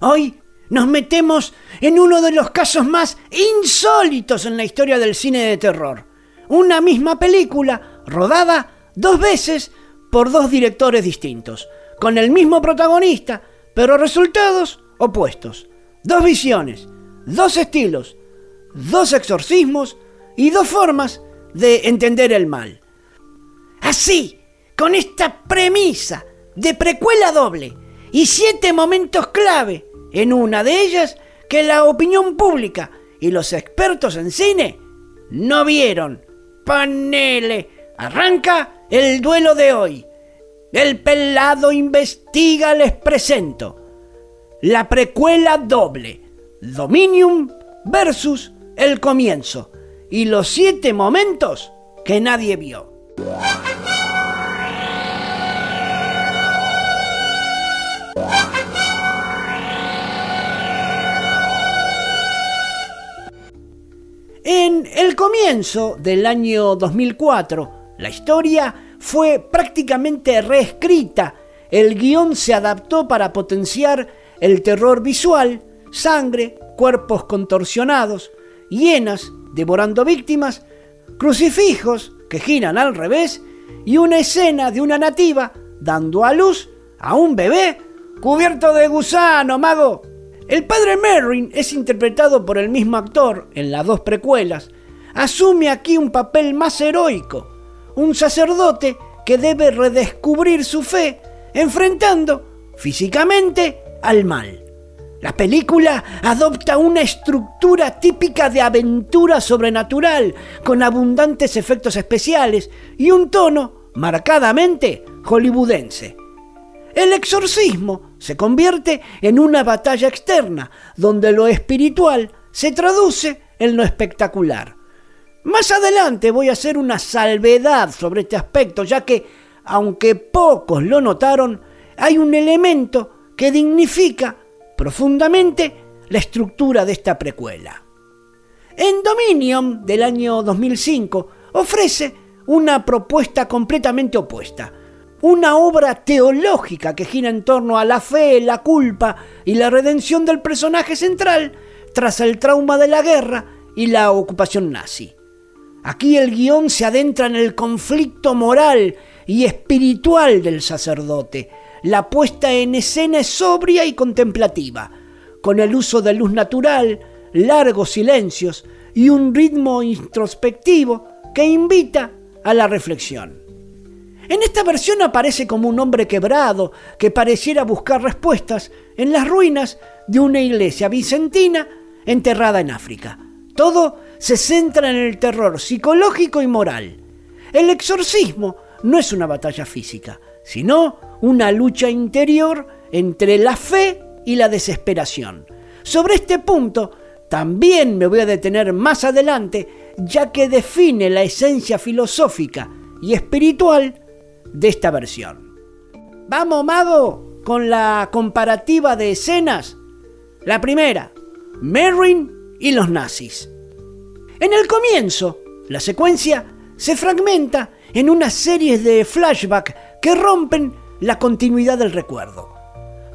Hoy nos metemos en uno de los casos más insólitos en la historia del cine de terror. Una misma película rodada 2 veces por 2 directores distintos, con el mismo protagonista, pero resultados opuestos. 2 visiones, 2 estilos, 2 exorcismos y 2 formas de entender el mal. Así, con esta premisa de precuela doble y 7 momentos clave, en una de ellas que la opinión pública y los expertos en cine no vieron. ¡Ponele! Arranca el duelo de hoy. El Pelado Investiga les presento la precuela doble, Dominium versus El Comienzo, y los 7 momentos que nadie vio. En El Comienzo del año 2004, la historia fue prácticamente reescrita. El guión se adaptó para potenciar el terror visual, sangre, cuerpos contorsionados, hienas devorando víctimas, crucifijos que giran al revés y una escena de una nativa dando a luz a un bebé cubierto de gusano, mago. El padre Merrin es interpretado por el mismo actor en las 2 precuelas. Asume aquí un papel más heroico, un sacerdote que debe redescubrir su fe enfrentando físicamente al mal. La película adopta una estructura típica de aventura sobrenatural, con abundantes efectos especiales y un tono marcadamente hollywoodense. El exorcismo se convierte en una batalla externa, donde lo espiritual se traduce en lo espectacular. Más adelante voy a hacer una salvedad sobre este aspecto, ya que, aunque pocos lo notaron, hay un elemento que dignifica profundamente la estructura de esta precuela. En Dominion, del año 2005, ofrece una propuesta completamente opuesta. Una obra teológica que gira en torno a la fe, la culpa y la redención del personaje central tras el trauma de la guerra y la ocupación nazi. Aquí el guión se adentra en el conflicto moral y espiritual del sacerdote. La puesta en escena es sobria y contemplativa, con el uso de luz natural, largos silencios y un ritmo introspectivo que invita a la reflexión. En esta versión aparece como un hombre quebrado que pareciera buscar respuestas en las ruinas de una iglesia bizantina enterrada en África. Todo se centra en el terror psicológico y moral. El exorcismo no es una batalla física, sino una lucha interior entre la fe y la desesperación. Sobre este punto también me voy a detener más adelante, ya que define la esencia filosófica y espiritual de esta versión. ¡Vamos, mago!, con la comparativa de escenas. La primera, Merrin y los nazis. En El Comienzo, la secuencia se fragmenta en una serie de flashbacks que rompen la continuidad del recuerdo.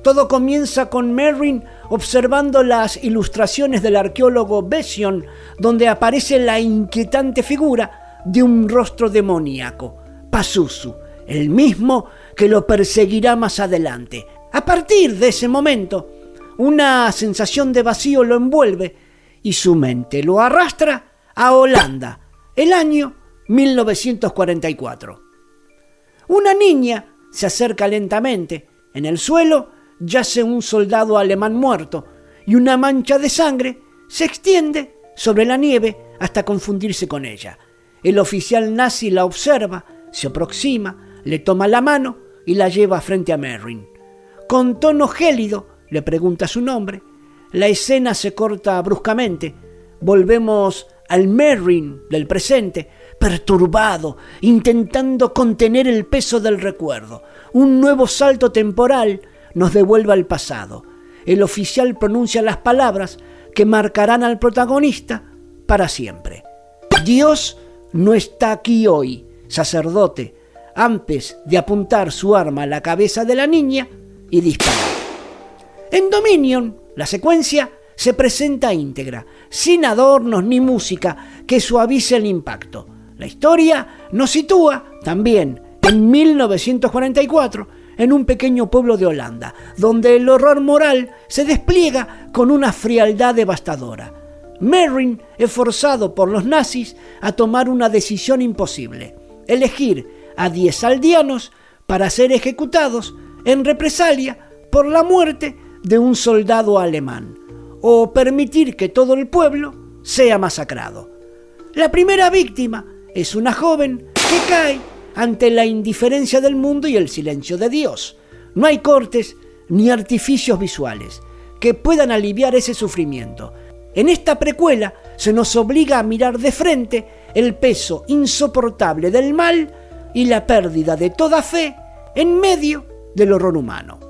Todo comienza con Merrin observando las ilustraciones del arqueólogo Bession, donde aparece la inquietante figura de un rostro demoníaco, Pazuzu, el mismo que lo perseguirá más adelante. A partir de ese momento, una sensación de vacío lo envuelve y su mente lo arrastra a Holanda, el año 1944. Una niña se acerca lentamente. En el suelo yace un soldado alemán muerto y una mancha de sangre se extiende sobre la nieve hasta confundirse con ella. El oficial nazi la observa, se aproxima, le toma la mano y la lleva frente a Merrin. Con tono gélido le pregunta su nombre. La escena se corta bruscamente. Volvemos al Merrin del presente, perturbado, intentando contener el peso del recuerdo. Un nuevo salto temporal nos devuelve al pasado. El oficial pronuncia las palabras que marcarán al protagonista para siempre. Dios no está aquí hoy, sacerdote, antes de apuntar su arma a la cabeza de la niña y disparar. En Dominion, la secuencia se presenta íntegra, sin adornos ni música que suavice el impacto. La historia nos sitúa también en 1944, en un pequeño pueblo de Holanda, donde el horror moral se despliega con una frialdad devastadora. Merrin es forzado por los nazis a tomar una decisión imposible: elegir a 10 aldeanos para ser ejecutados en represalia por la muerte de un soldado alemán, o permitir que todo el pueblo sea masacrado. La primera víctima es una joven que cae ante la indiferencia del mundo y el silencio de Dios. No hay cortes ni artificios visuales que puedan aliviar ese sufrimiento. En esta precuela se nos obliga a mirar de frente el peso insoportable del mal y la pérdida de toda fe en medio del horror humano.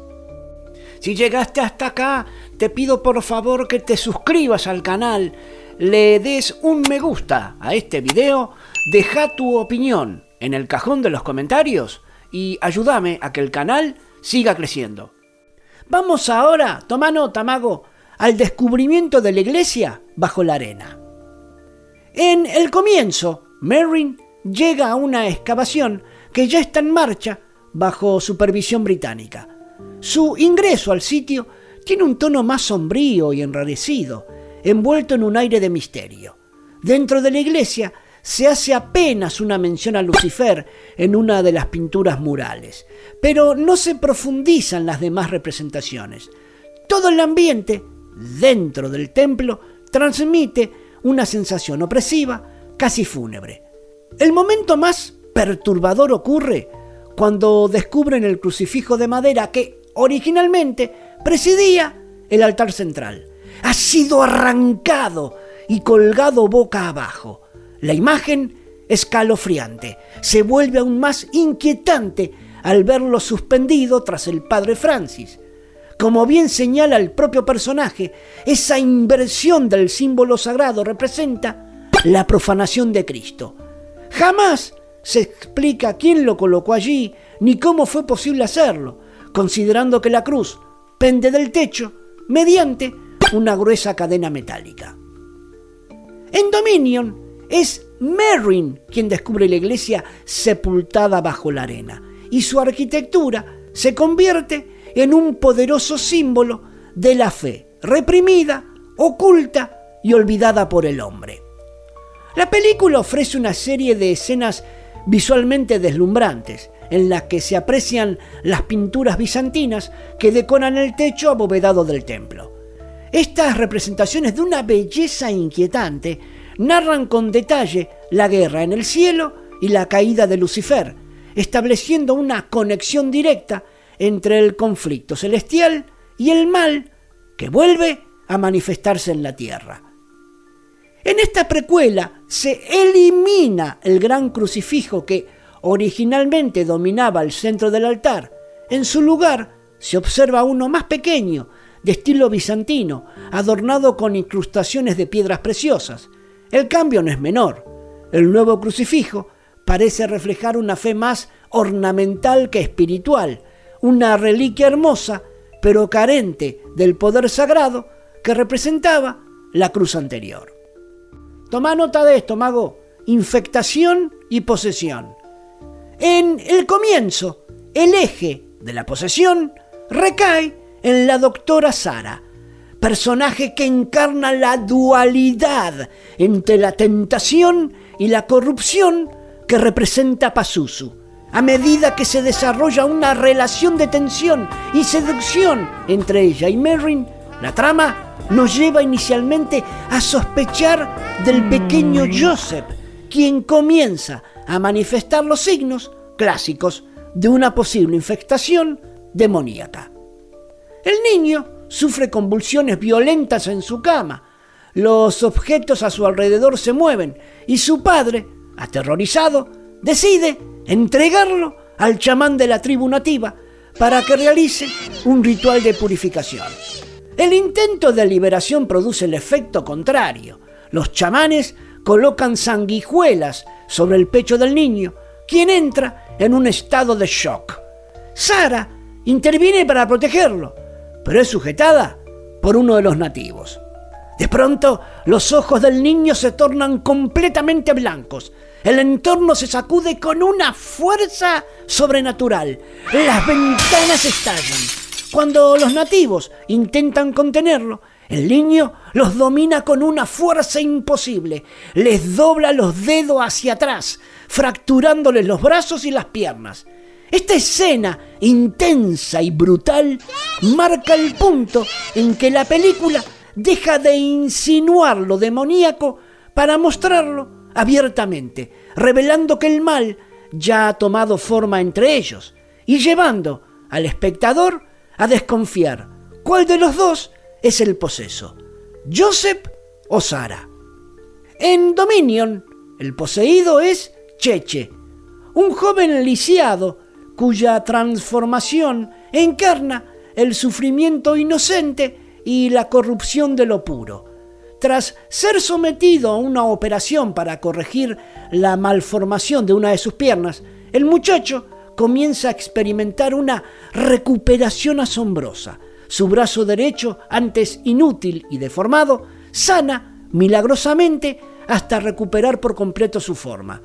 Si llegaste hasta acá, te pido por favor que te suscribas al canal, le des un me gusta a este video, deja tu opinión en el cajón de los comentarios y ayúdame a que el canal siga creciendo. Vamos ahora, toma nota, mago, al descubrimiento de la iglesia bajo la arena. En el comienzo, Merrin llega a una excavación que ya está en marcha bajo supervisión británica. Su ingreso al sitio tiene un tono más sombrío y enrarecido, envuelto en un aire de misterio. Dentro de la iglesia se hace apenas una mención a Lucifer en una de las pinturas murales, pero no se profundizan las demás representaciones. Todo el ambiente dentro del templo transmite una sensación opresiva, casi fúnebre. El momento más perturbador ocurre cuando descubren el crucifijo de madera que originalmente presidía el altar central. Ha sido arrancado y colgado boca abajo. La imagen, escalofriante, se vuelve aún más inquietante al verlo suspendido tras el padre Francis. Como bien señala el propio personaje, esa inversión del símbolo sagrado representa la profanación de Cristo. Jamás se explica quién lo colocó allí ni cómo fue posible hacerlo, considerando que la cruz pende del techo mediante una gruesa cadena metálica. En Dominion es Merrin quien descubre la iglesia sepultada bajo la arena, y su arquitectura se convierte en un poderoso símbolo de la fe reprimida, oculta y olvidada por el hombre. La película ofrece una serie de escenas visualmente deslumbrantes, en las que se aprecian las pinturas bizantinas que decoran el techo abovedado del templo. Estas representaciones de una belleza inquietante narran con detalle la guerra en el cielo y la caída de Lucifer, estableciendo una conexión directa entre el conflicto celestial y el mal que vuelve a manifestarse en la tierra. En esta precuela se elimina el gran crucifijo que originalmente dominaba el centro del altar. En su lugar se observa uno más pequeño, de estilo bizantino, adornado con incrustaciones de piedras preciosas. El cambio no es menor. El nuevo crucifijo parece reflejar una fe más ornamental que espiritual, una reliquia hermosa, pero carente del poder sagrado que representaba la cruz anterior. Toma nota de esto, mago: infectación y posesión. En el comienzo, el eje de la posesión recae en la doctora Sara, personaje que encarna la dualidad entre la tentación y la corrupción que representa Pazuzu. A medida que se desarrolla una relación de tensión y seducción entre ella y Merrin, la trama nos lleva inicialmente a sospechar del pequeño Joseph, quien comienza a manifestar los signos clásicos de una posible infectación demoníaca. El niño sufre convulsiones violentas en su cama, los objetos a su alrededor se mueven y su padre, aterrorizado, decide entregarlo al chamán de la tribu nativa para que realice un ritual de purificación. El intento de liberación produce el efecto contrario. Los chamanes colocan sanguijuelas sobre el pecho del niño, quien entra en un estado de shock. Sara interviene para protegerlo, pero es sujetada por uno de los nativos. De pronto, los ojos del niño se tornan completamente blancos. El entorno se sacude con una fuerza sobrenatural. Las ventanas estallan. Cuando los nativos intentan contenerlo, el niño los domina con una fuerza imposible. Les dobla los dedos hacia atrás, fracturándoles los brazos y las piernas. Esta escena intensa y brutal marca el punto en que la película deja de insinuar lo demoníaco para mostrarlo abiertamente, revelando que el mal ya ha tomado forma entre ellos y llevando al espectador a desconfiar cuál de los dos es el poseso, Joseph o Sarah. En Dominion, el poseído es Cheche, un joven lisiado cuya transformación encarna el sufrimiento inocente y la corrupción de lo puro. Tras ser sometido a una operación para corregir la malformación de una de sus piernas, el muchacho comienza a experimentar una recuperación asombrosa. Su brazo derecho, antes inútil y deformado, sana milagrosamente hasta recuperar por completo su forma.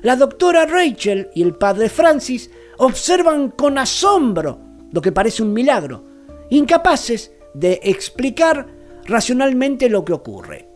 La doctora Rachel y el padre Francis observan con asombro lo que parece un milagro, incapaces de explicar racionalmente lo que ocurre.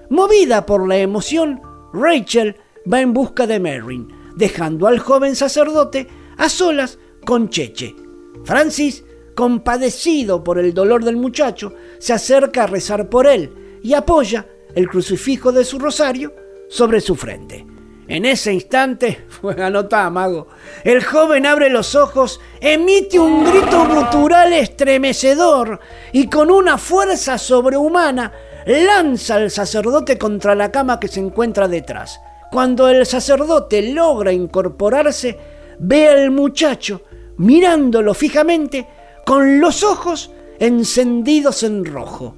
Movida por la emoción, Rachel va en busca de Merrin, dejando al joven sacerdote a solas con Cheche. Francis, compadecido por el dolor del muchacho, se acerca a rezar por él y apoya el crucifijo de su rosario sobre su frente. En ese instante, anotá, mago, el joven abre los ojos, emite un grito gutural estremecedor y con una fuerza sobrehumana lanza al sacerdote contra la cama que se encuentra detrás. Cuando el sacerdote logra incorporarse, ve al muchacho mirándolo fijamente con los ojos encendidos en rojo.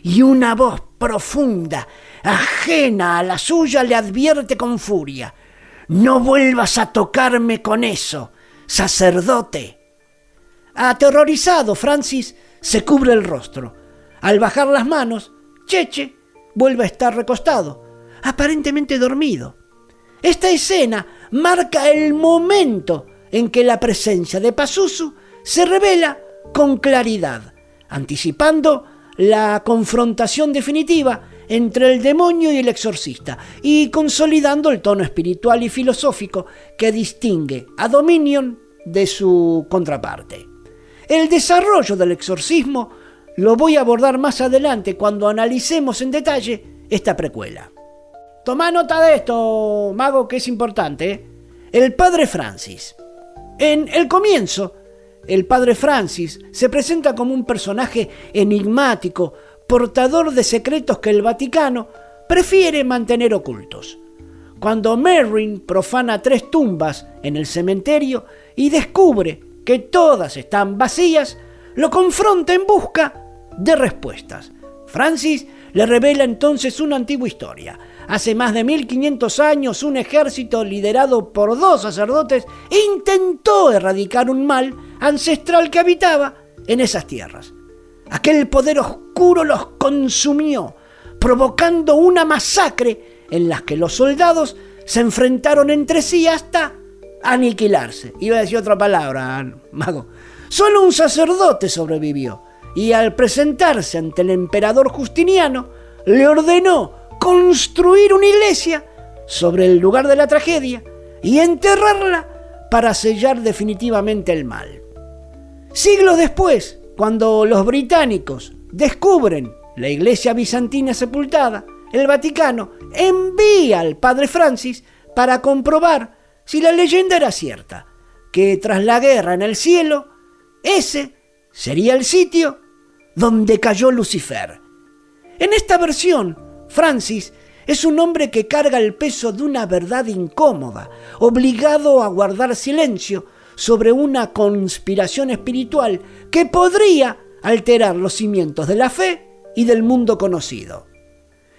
Y una voz profunda, ajena a la suya, le advierte con furia: «No vuelvas a tocarme con eso, sacerdote». Aterrorizado, Francis se cubre el rostro. Al bajar las manos, Cheche vuelve a estar recostado, aparentemente dormido. Esta escena marca el momento en que la presencia de Pazuzu se revela con claridad, anticipando la confrontación definitiva entre el demonio y el exorcista y consolidando el tono espiritual y filosófico que distingue a Dominion de su contraparte. El desarrollo del exorcismo lo voy a abordar más adelante cuando analicemos en detalle esta precuela. Tomá nota de esto, mago, que es importante, ¿eh? El padre Francis. En el comienzo, el padre Francis se presenta como un personaje enigmático, portador de secretos que el Vaticano prefiere mantener ocultos. Cuando Merrin profana 3 tumbas en el cementerio y descubre que todas están vacías, lo confronta en busca de respuestas. Francis le revela entonces una antigua historia. Hace más de 1500 años, un ejército liderado por 2 sacerdotes intentó erradicar un mal ancestral que habitaba en esas tierras. Aquel poder oscuro los consumió, provocando una masacre en la que los soldados se enfrentaron entre sí hasta aniquilarse. Iba a decir otra palabra, mago. Solo un sacerdote sobrevivió y al presentarse ante el emperador Justiniano le ordenó construir una iglesia sobre el lugar de la tragedia y enterrarla para sellar definitivamente el mal. Siglos después, cuando los británicos descubren la iglesia bizantina sepultada, el Vaticano envía al padre Francis para comprobar si la leyenda era cierta, que tras la guerra en el cielo, ese sería el sitio donde cayó Lucifer. En esta versión, Francis es un hombre que carga el peso de una verdad incómoda, obligado a guardar silencio sobre una conspiración espiritual que podría alterar los cimientos de la fe y del mundo conocido.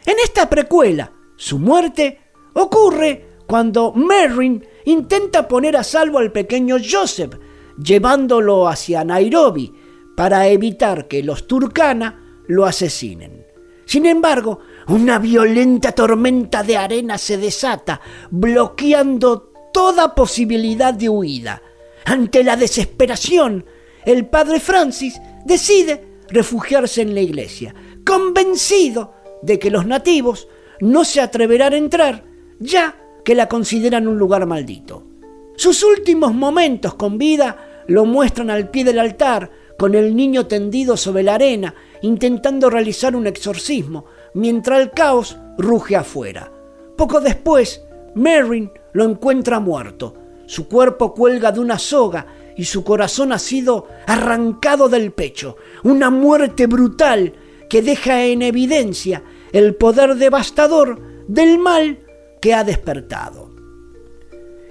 En esta precuela, su muerte ocurre cuando Merrin intenta poner a salvo al pequeño Joseph, llevándolo hacia Nairobi para evitar que los Turkana lo asesinen. Sin embargo, una violenta tormenta de arena se desata, bloqueando toda posibilidad de huida. Ante la desesperación, el padre Francis decide refugiarse en la iglesia, convencido de que los nativos no se atreverán a entrar, ya que la consideran un lugar maldito. Sus últimos momentos con vida lo muestran al pie del altar, con el niño tendido sobre la arena, intentando realizar un exorcismo, mientras el caos ruge afuera. Poco después, Merrin lo encuentra muerto. Su cuerpo cuelga de una soga y su corazón ha sido arrancado del pecho. Una muerte brutal que deja en evidencia el poder devastador del mal que ha despertado.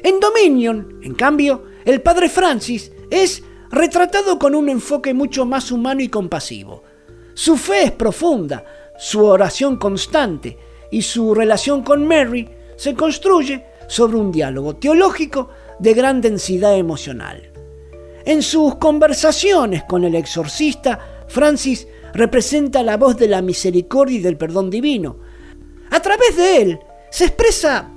En Dominion, en cambio, el padre Francis es retratado con un enfoque mucho más humano y compasivo. Su fe es profunda, su oración constante y su relación con Mary se construye sobre un diálogo teológico de gran densidad emocional. En sus conversaciones con el exorcista, Francis representa la voz de la misericordia y del perdón divino. A través de él se expresa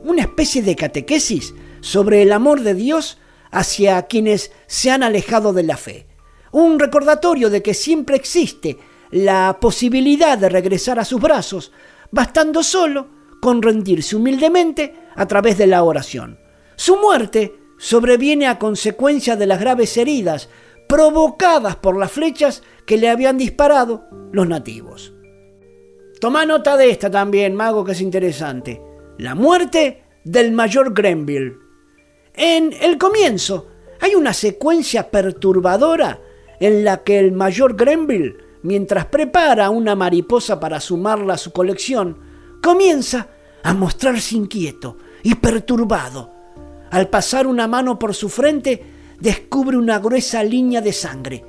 una especie de catequesis sobre el amor de Dios hacia quienes se han alejado de la fe. Un recordatorio de que siempre existe la posibilidad de regresar a sus brazos, bastando solo con rendirse humildemente a través de la oración. Su muerte sobreviene a consecuencia de las graves heridas provocadas por las flechas que le habían disparado los nativos. Toma nota de esta también, mago, que es interesante. La muerte del mayor Grenville. En el comienzo hay una secuencia perturbadora en la que el mayor Grenville, mientras prepara una mariposa para sumarla a su colección, comienza a mostrarse inquieto y perturbado. Al pasar una mano por su frente, descubre una gruesa línea de sangre.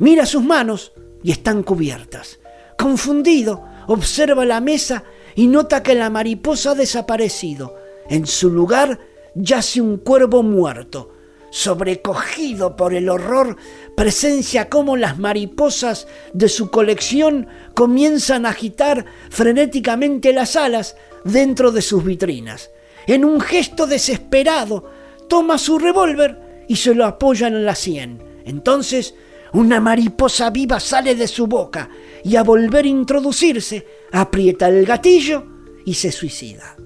Mira sus manos y están cubiertas. Confundido, observa la mesa y nota que la mariposa ha desaparecido. En su lugar yace un cuervo muerto. Sobrecogido por el horror, presencia cómo las mariposas de su colección comienzan a agitar frenéticamente las alas dentro de sus vitrinas. En un gesto desesperado, toma su revólver y se lo apoya en la sien. Entonces, una mariposa viva sale de su boca y, a volver a introducirse, aprieta el gatillo y se suicida.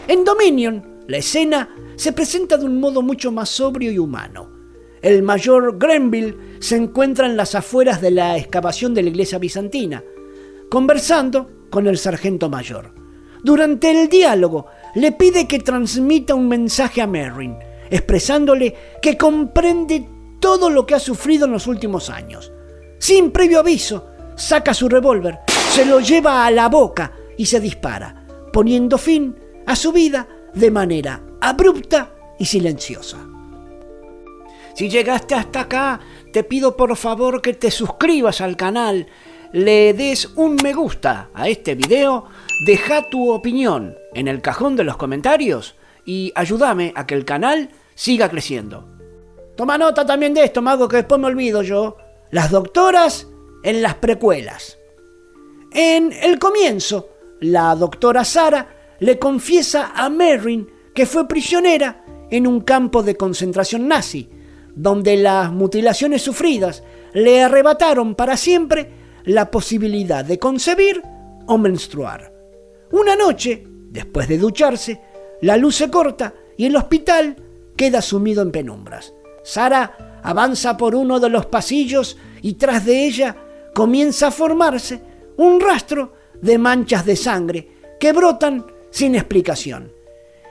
En Dominion, la escena se presenta de un modo mucho más sobrio y humano. El mayor Grenville se encuentra en las afueras de la excavación de la iglesia bizantina, conversando con el sargento mayor. Durante el diálogo, le pide que transmita un mensaje a Merrin, expresándole que comprende todo lo que ha sufrido en los últimos años. Sin previo aviso, saca su revólver, se lo lleva a la boca y se dispara, poniendo fin a su vida de manera abrupta y silenciosa. Si llegaste hasta acá, te pido por favor que te suscribas al canal, le des un me gusta a este video, deja tu opinión en el cajón de los comentarios y ayúdame a que el canal siga creciendo. Toma nota también de esto, mago, que después me olvido yo. Las doctoras en las precuelas. En el comienzo, la doctora Sarah le confiesa a Merrin que fue prisionera en un campo de concentración nazi, donde las mutilaciones sufridas le arrebataron para siempre la posibilidad de concebir o menstruar. Una noche, después de ducharse, la luz se corta y el hospital queda sumido en penumbras. Sarah avanza por uno de los pasillos y tras de ella comienza a formarse un rastro de manchas de sangre que brotan sin explicación.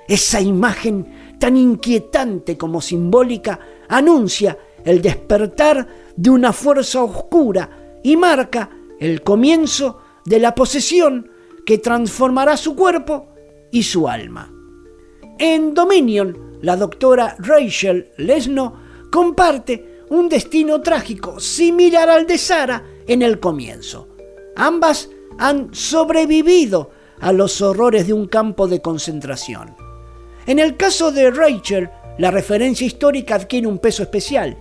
Esa imagen tan inquietante como simbólica anuncia el despertar de una fuerza oscura y marca el comienzo de la posesión que transformará su cuerpo y su alma. En Dominion, la doctora Rachel Lesno comparte un destino trágico similar al de Sarah en el comienzo. Ambas han sobrevivido a los horrores de un campo de concentración. En el caso de Rachel, la referencia histórica adquiere un peso especial.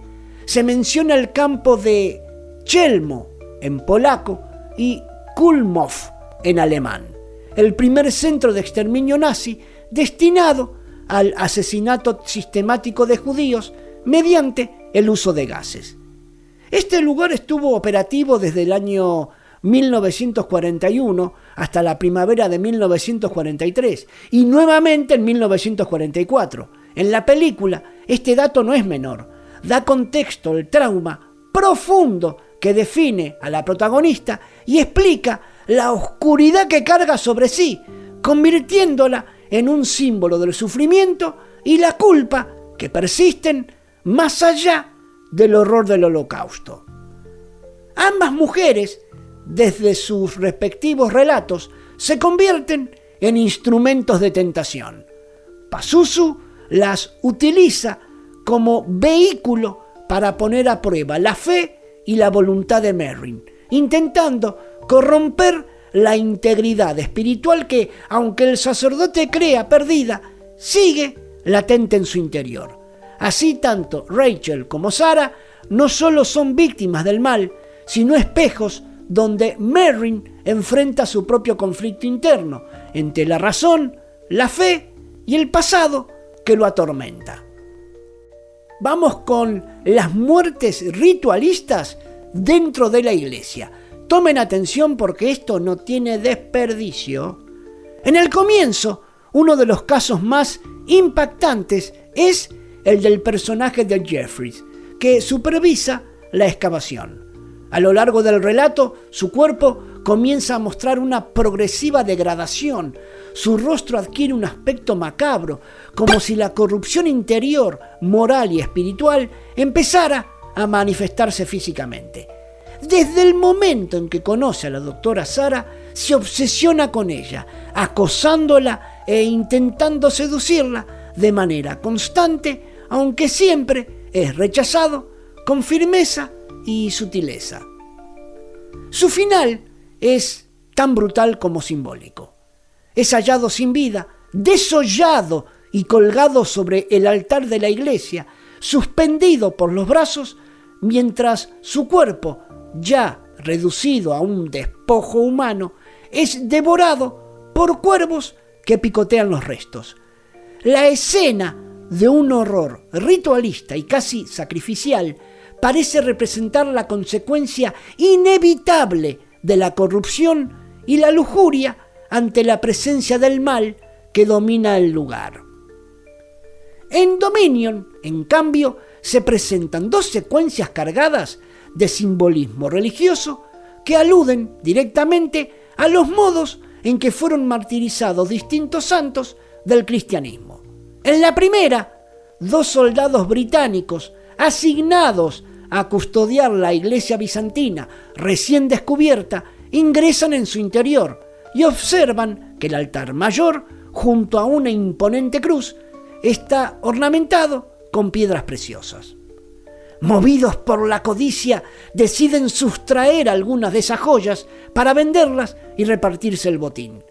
se menciona el campo de Chelmo en polaco y Kulmów en alemán, el primer centro de exterminio nazi destinado al asesinato sistemático de judíos mediante el uso de gases. Este lugar estuvo operativo desde el año 1941 hasta la primavera de 1943 y nuevamente en 1944. En la película, este dato no es menor, da contexto al trauma profundo que define a la protagonista y explica la oscuridad que carga sobre sí, convirtiéndola en un símbolo del sufrimiento y la culpa que persisten más allá del horror del Holocausto. Ambas mujeres, desde sus respectivos relatos, se convierten en instrumentos de tentación. Pazuzu las utiliza como vehículo para poner a prueba la fe y la voluntad de Merrin, intentando corromper la integridad espiritual que, aunque el sacerdote crea perdida, sigue latente en su interior. Así, tanto Rachel como Sarah no solo son víctimas del mal, sino espejos donde Merrin enfrenta su propio conflicto interno entre la razón, la fe y el pasado que lo atormenta. Vamos con las muertes ritualistas dentro de la iglesia. Tomen atención porque esto no tiene desperdicio. En el comienzo, uno de los casos más impactantes es el del personaje de Jeffries, que supervisa la excavación. A lo largo del relato, su cuerpo comienza a mostrar una progresiva degradación. Su rostro adquiere un aspecto macabro, como si la corrupción interior, moral y espiritual empezara a manifestarse físicamente. Desde el momento en que conoce a la doctora Sarah, se obsesiona con ella, acosándola e intentando seducirla de manera constante, aunque siempre es rechazado con firmeza y sutileza. Su final es tan brutal como simbólico. Es hallado sin vida, desollado y colgado sobre el altar de la iglesia, suspendido por los brazos, mientras su cuerpo, ya reducido a un despojo humano, es devorado por cuervos que picotean los restos. La escena de un horror ritualista y casi sacrificial parece representar la consecuencia inevitable de la corrupción y la lujuria ante la presencia del mal que domina el lugar. En Dominion, en cambio, se presentan dos secuencias cargadas de simbolismo religioso que aluden directamente a los modos en que fueron martirizados distintos santos del cristianismo. En la primera, dos soldados británicos asignados a custodiar la iglesia bizantina recién descubierta ingresan en su interior y observan que el altar mayor, junto a una imponente cruz, está ornamentado con piedras preciosas. Movidos por la codicia, deciden sustraer algunas de esas joyas para venderlas y repartirse el botín.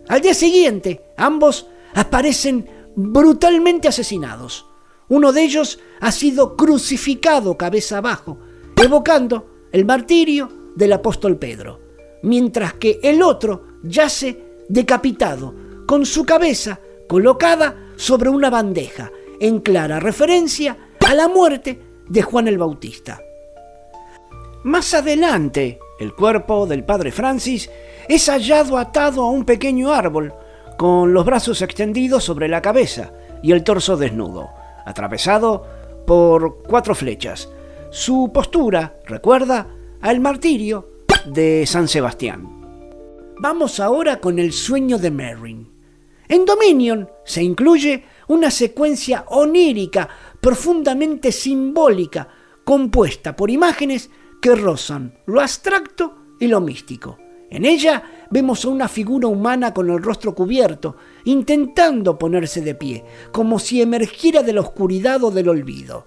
Al día siguiente, ambos aparecen brutalmente asesinados. Uno de ellos ha sido crucificado cabeza abajo, evocando el martirio del apóstol Pedro, mientras que el otro yace decapitado, con su cabeza colocada sobre una bandeja, en clara referencia a la muerte de Juan el Bautista. Más adelante, el cuerpo del padre Francis es hallado atado a un pequeño árbol, con los brazos extendidos sobre la cabeza y el torso desnudo, atravesado por 4 flechas. Su postura recuerda al martirio de San Sebastián. Vamos ahora con el sueño de Merrin. En Dominion se incluye una secuencia onírica profundamente simbólica, compuesta por imágenes que rozan lo abstracto y lo místico. En ella vemos a una figura humana con el rostro cubierto, intentando ponerse de pie, como si emergiera de la oscuridad o del olvido.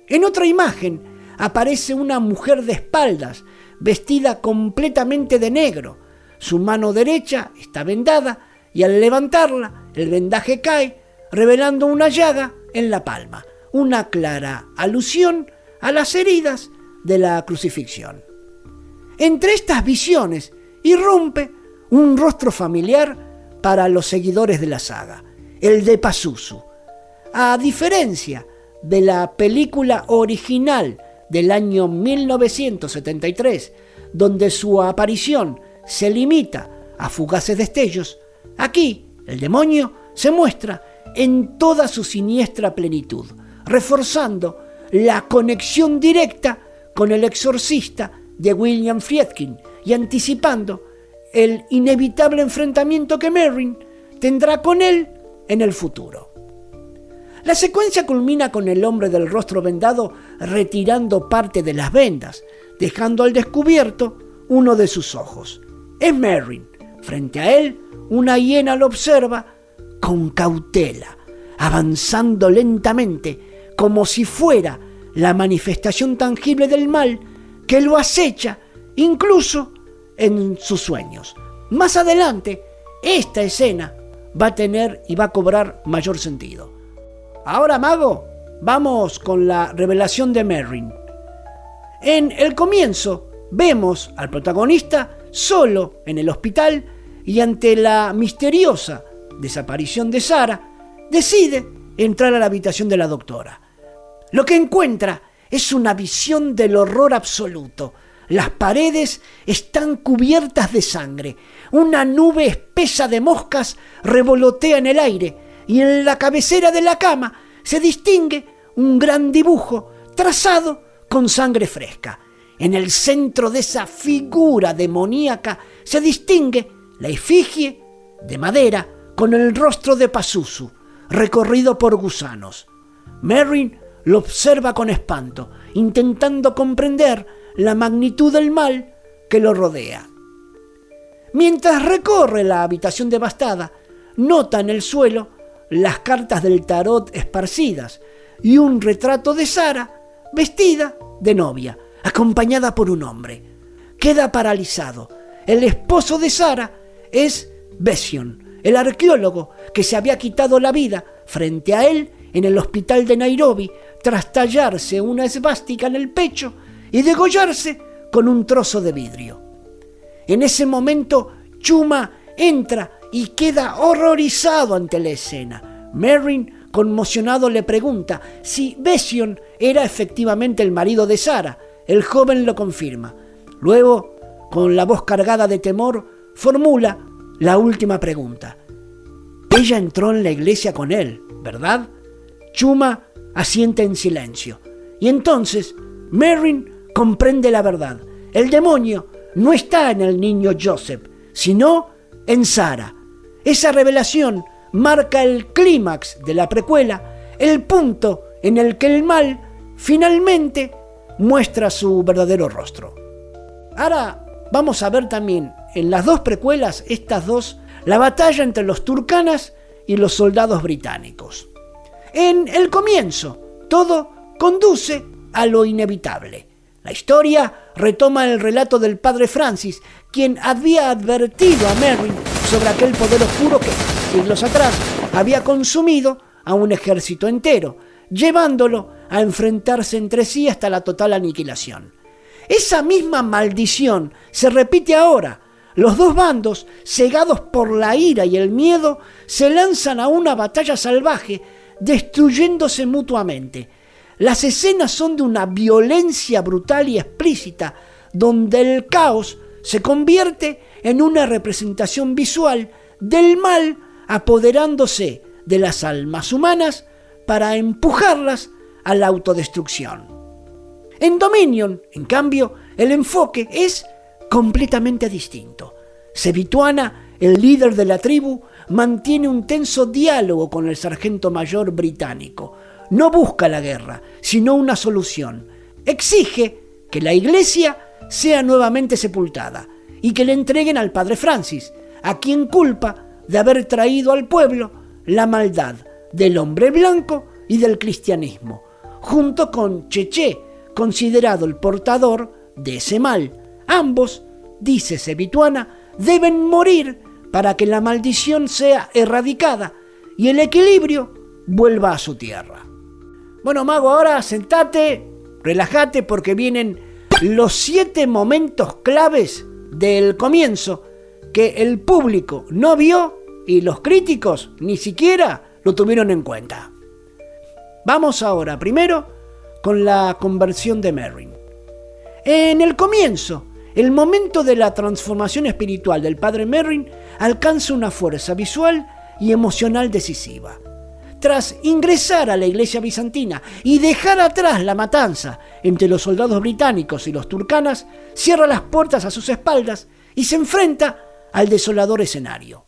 En otra imagen aparece una mujer de espaldas, vestida completamente de negro. Su mano derecha está vendada y al levantarla, el vendaje cae, revelando una llaga en la palma, una clara alusión a las heridas de la crucifixión. Entre estas visiones irrumpe un rostro familiar para los seguidores de la saga, el de Pazuzu. A diferencia de la película original del año 1973, donde su aparición se limita a fugaces destellos, aquí el demonio se muestra en toda su siniestra plenitud, reforzando la conexión directa con el exorcista de William Friedkin y anticipando el inevitable enfrentamiento que Merrin tendrá con él en el futuro. La secuencia culmina con el hombre del rostro vendado retirando parte de las vendas, dejando al descubierto uno de sus ojos. Es Merrin. Frente a él, una hiena lo observa con cautela, avanzando lentamente, como si fuera la manifestación tangible del mal que lo acecha incluso en sus sueños. Más adelante, esta escena va a tener y va a cobrar mayor sentido. Ahora, mago, vamos con la revelación de Merrin. En el comienzo vemos al protagonista solo en el hospital y ante la misteriosa desaparición de Sarah, decide entrar a la habitación de la doctora. Lo que encuentra es una visión del horror absoluto. Las paredes están cubiertas de sangre, una nube espesa de moscas revolotea en el aire y en la cabecera de la cama se distingue un gran dibujo trazado con sangre fresca. En el centro de esa figura demoníaca se distingue la efigie de madera con el rostro de Pazuzu, recorrido por gusanos. Merrin lo observa con espanto, intentando comprender la magnitud del mal que lo rodea. Mientras recorre la habitación devastada, nota en el suelo las cartas del tarot esparcidas y un retrato de Sarah vestida de novia, acompañada por un hombre. Queda paralizado. El esposo de Sarah es Besion, el arqueólogo que se había quitado la vida frente a él en el hospital de Nairobi tras tallarse una esvástica en el pecho y degollarse con un trozo de vidrio. En ese momento, Chuma entra y queda horrorizado ante la escena. Merrin, conmocionado, le pregunta si Besion era efectivamente el marido de Sarah. El joven lo confirma. Luego, con la voz cargada de temor, formula la última pregunta. Ella entró en la iglesia con él, ¿verdad? Chuma asiente en silencio. Y entonces, Merrin comprende la verdad. El demonio no está en el niño Joseph, sino en Sarah. Esa revelación marca el clímax de la precuela, el punto en el que el mal finalmente muestra su verdadero rostro. Ahora vamos a ver también en las dos precuelas, estas dos, la batalla entre los Turkanas y los soldados británicos. En el comienzo, todo conduce a lo inevitable. La historia retoma el relato del padre Francis, quien había advertido a Merrin sobre aquel poder oscuro que, siglos atrás, había consumido a un ejército entero, llevándolo a enfrentarse entre sí hasta la total aniquilación. Esa misma maldición se repite ahora. Los dos bandos, cegados por la ira y el miedo, se lanzan a una batalla salvaje, destruyéndose mutuamente. Las escenas son de una violencia brutal y explícita, donde el caos se convierte en una representación visual del mal apoderándose de las almas humanas para empujarlas a la autodestrucción. En Dominion, en cambio, el enfoque es completamente distinto. Sebituana, el líder de la tribu, mantiene un tenso diálogo con el sargento mayor británico. No busca la guerra, sino una solución. Exige que la iglesia sea nuevamente sepultada y que le entreguen al padre Francis, a quien culpa de haber traído al pueblo la maldad del hombre blanco y del cristianismo, junto con Cheche, considerado el portador de ese mal. Ambos, dice Sebituana, deben morir para que la maldición sea erradicada y el equilibrio vuelva a su tierra. Bueno, mago, ahora sentate relájate porque vienen los 7 momentos claves del comienzo que el público no vio y los críticos ni siquiera lo tuvieron en cuenta. Vamos ahora primero con la conversión de Merrin. En el comienzo, el momento de la transformación espiritual del padre Merrin alcanza una fuerza visual y emocional decisiva. Tras ingresar a la iglesia bizantina y dejar atrás la matanza entre los soldados británicos y los turcanas, cierra las puertas a sus espaldas y se enfrenta al desolador escenario.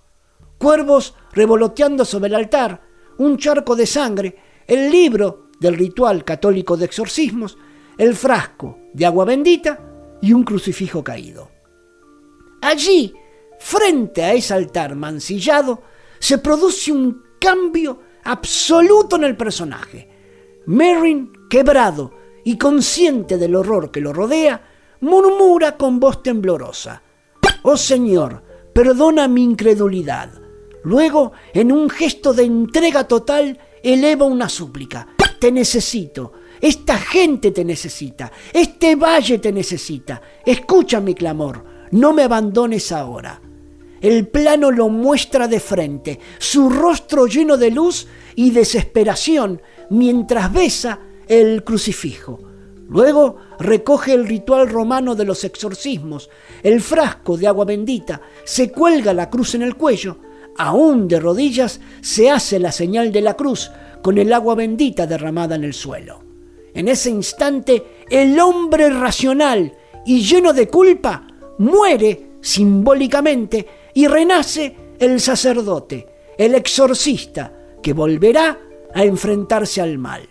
Cuervos revoloteando sobre el altar, un charco de sangre, el libro del ritual católico de exorcismos, el frasco de agua bendita y un crucifijo caído. Allí, frente a ese altar mancillado, se produce un cambio absoluto en el personaje. Merrin, quebrado y consciente del horror que lo rodea, murmura con voz temblorosa: «Oh Señor, perdona mi incredulidad». Luego, en un gesto de entrega total, eleva una súplica: «Te necesito, esta gente te necesita, este valle te necesita, escucha mi clamor, no me abandones ahora». El plano lo muestra de frente, su rostro lleno de luz y desesperación mientras besa el crucifijo. Luego recoge el ritual romano de los exorcismos, el frasco de agua bendita, se cuelga la cruz en el cuello, aún de rodillas se hace la señal de la cruz con el agua bendita derramada en el suelo. En ese instante, el hombre racional y lleno de culpa muere simbólicamente y renace el sacerdote, el exorcista, que volverá a enfrentarse al mal.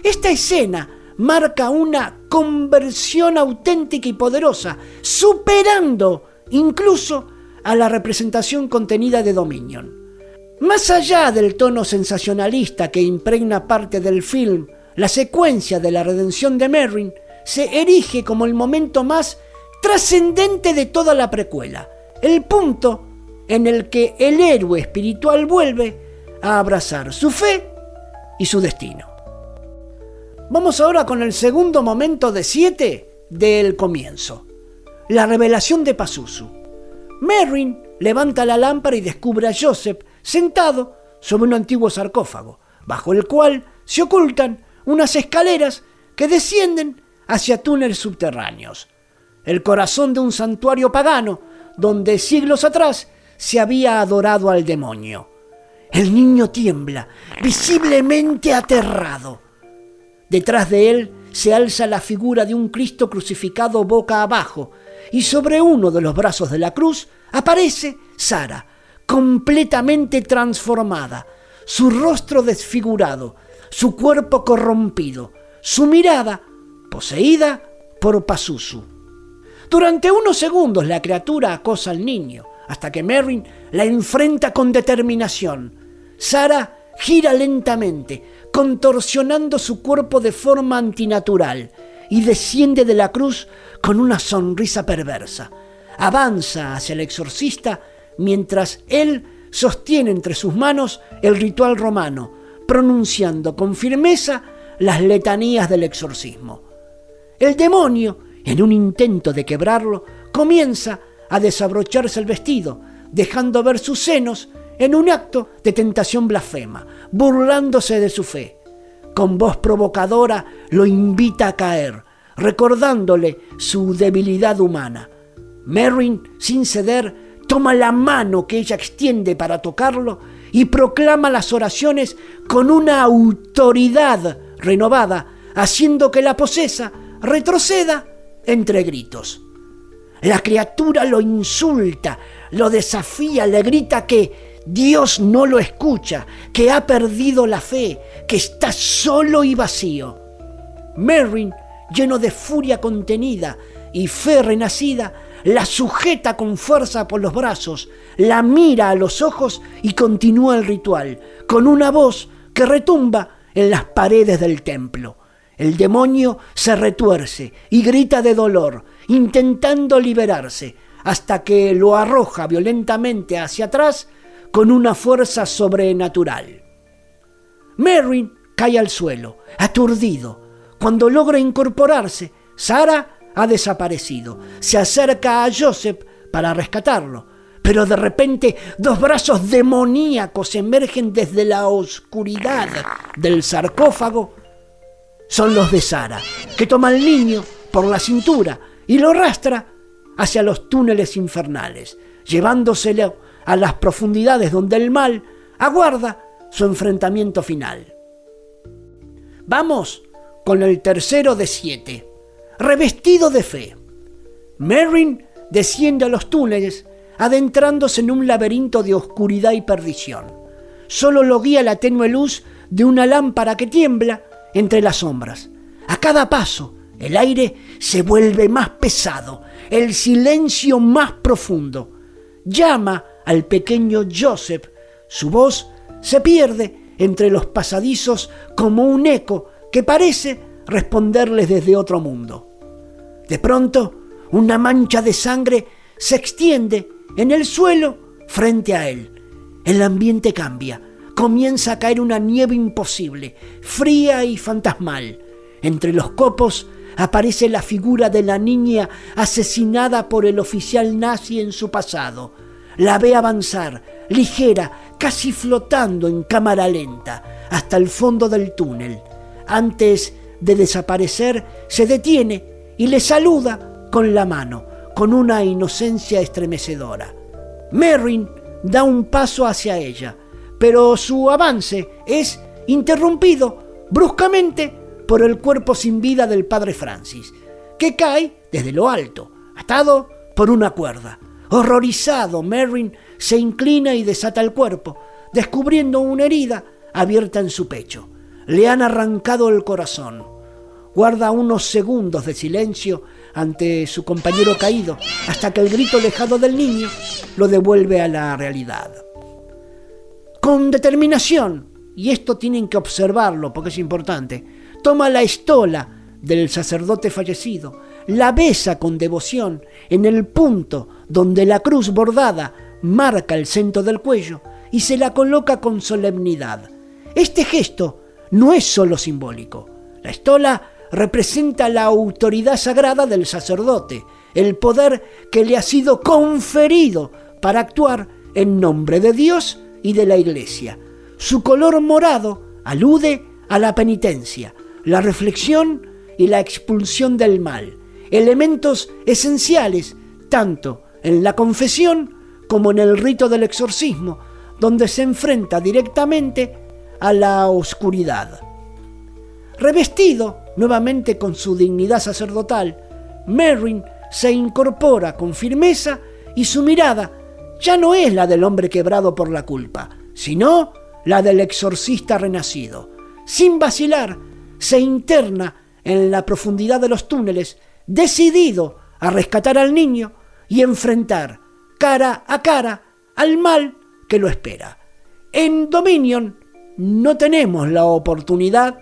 Esta escena marca una conversión auténtica y poderosa, superando incluso a la representación contenida de Dominion. Más allá del tono sensacionalista que impregna parte del film, la secuencia de la redención de Merrin se erige como el momento más trascendente de toda la precuela, el punto en el que el héroe espiritual vuelve a abrazar su fe y su destino. Vamos ahora con el segundo momento de 7 del comienzo, la revelación de Pazuzu. Merrin levanta la lámpara y descubre a Joseph sentado sobre un antiguo sarcófago, bajo el cual se ocultan unas escaleras que descienden hacia túneles subterráneos. El corazón de un santuario pagano, donde siglos atrás se había adorado al demonio. El niño tiembla, visiblemente aterrado. Detrás de él se alza la figura de un Cristo crucificado boca abajo, y sobre uno de los brazos de la cruz aparece Sara, completamente transformada, su rostro desfigurado, su cuerpo corrompido, su mirada poseída por Pazuzu. Durante unos segundos la criatura acosa al niño, hasta que Merrin la enfrenta con determinación. Sara gira lentamente, contorsionando su cuerpo de forma antinatural, y desciende de la cruz con una sonrisa perversa. Avanza hacia el exorcista mientras él sostiene entre sus manos el ritual romano, pronunciando con firmeza las letanías del exorcismo. El demonio, en un intento de quebrarlo, comienza a desabrocharse el vestido, dejando ver sus senos en un acto de tentación blasfema, burlándose de su fe. Con voz provocadora lo invita a caer, recordándole su debilidad humana. Merrin, sin ceder, toma la mano que ella extiende para tocarlo y proclama las oraciones con una autoridad renovada, haciendo que la posesa retroceda entre gritos. La criatura lo insulta, lo desafía, le grita que Dios no lo escucha, que ha perdido la fe, que está solo y vacío. Merrin, lleno de furia contenida y fe renacida, la sujeta con fuerza por los brazos, la mira a los ojos y continúa el ritual, con una voz que retumba en las paredes del templo. El demonio se retuerce y grita de dolor, intentando liberarse, hasta que lo arroja violentamente hacia atrás con una fuerza sobrenatural. Merrin cae al suelo, aturdido, Cuando logra incorporarse, Sarah ha desaparecido. Se acerca a Joseph para rescatarlo, pero de repente 2 brazos demoníacos emergen desde la oscuridad del sarcófago. Son los de Sarah, que toma al niño por la cintura y lo arrastra hacia los túneles infernales, llevándoselo a las profundidades donde el mal aguarda su enfrentamiento final. Vamos con el tercero de 7, revestido de fe. Merrin desciende a los túneles, adentrándose en un laberinto de oscuridad y perdición. Solo lo guía la tenue luz de una lámpara que tiembla entre las sombras. A cada paso, el aire se vuelve más pesado, el silencio más profundo. Llama al pequeño Joseph. Su voz se pierde entre los pasadizos como un eco que parece responderles desde otro mundo. De pronto, una mancha de sangre se extiende en el suelo frente a él. El ambiente cambia. Comienza a caer una nieve imposible, fría y fantasmal. Entre los copos aparece la figura de la niña asesinada por el oficial nazi en su pasado. La ve avanzar, ligera, casi flotando en cámara lenta, hasta el fondo del túnel. Antes de desaparecer, se detiene y le saluda con la mano, con una inocencia estremecedora. Merrin da un paso hacia ella, pero su avance es interrumpido bruscamente por el cuerpo sin vida del padre Francis, que cae desde lo alto, atado por una cuerda. Horrorizado, Merrin se inclina y desata el cuerpo, descubriendo una herida abierta en su pecho. Le han arrancado el corazón. Guarda unos segundos de silencio ante su compañero caído, hasta que el grito lejano del niño lo devuelve a la realidad. Con determinación, y esto tienen que observarlo porque es importante, toma la estola del sacerdote fallecido, la besa con devoción en el punto donde la cruz bordada marca el centro del cuello y se la coloca con solemnidad. Este gesto no es solo simbólico. La estola representa la autoridad sagrada del sacerdote, el poder que le ha sido conferido para actuar en nombre de Dios y de la Iglesia. Su color morado alude a la penitencia, la reflexión y la expulsión del mal, elementos esenciales tanto en la confesión como en el rito del exorcismo, donde se enfrenta directamente a la oscuridad. Revestido nuevamente con su dignidad sacerdotal, Merrin se incorpora con firmeza y su mirada ya no es la del hombre quebrado por la culpa, sino la del exorcista renacido. Sin vacilar, se interna en la profundidad de los túneles, decidido a rescatar al niño y enfrentar cara a cara al mal que lo espera. En Dominion no tenemos la oportunidad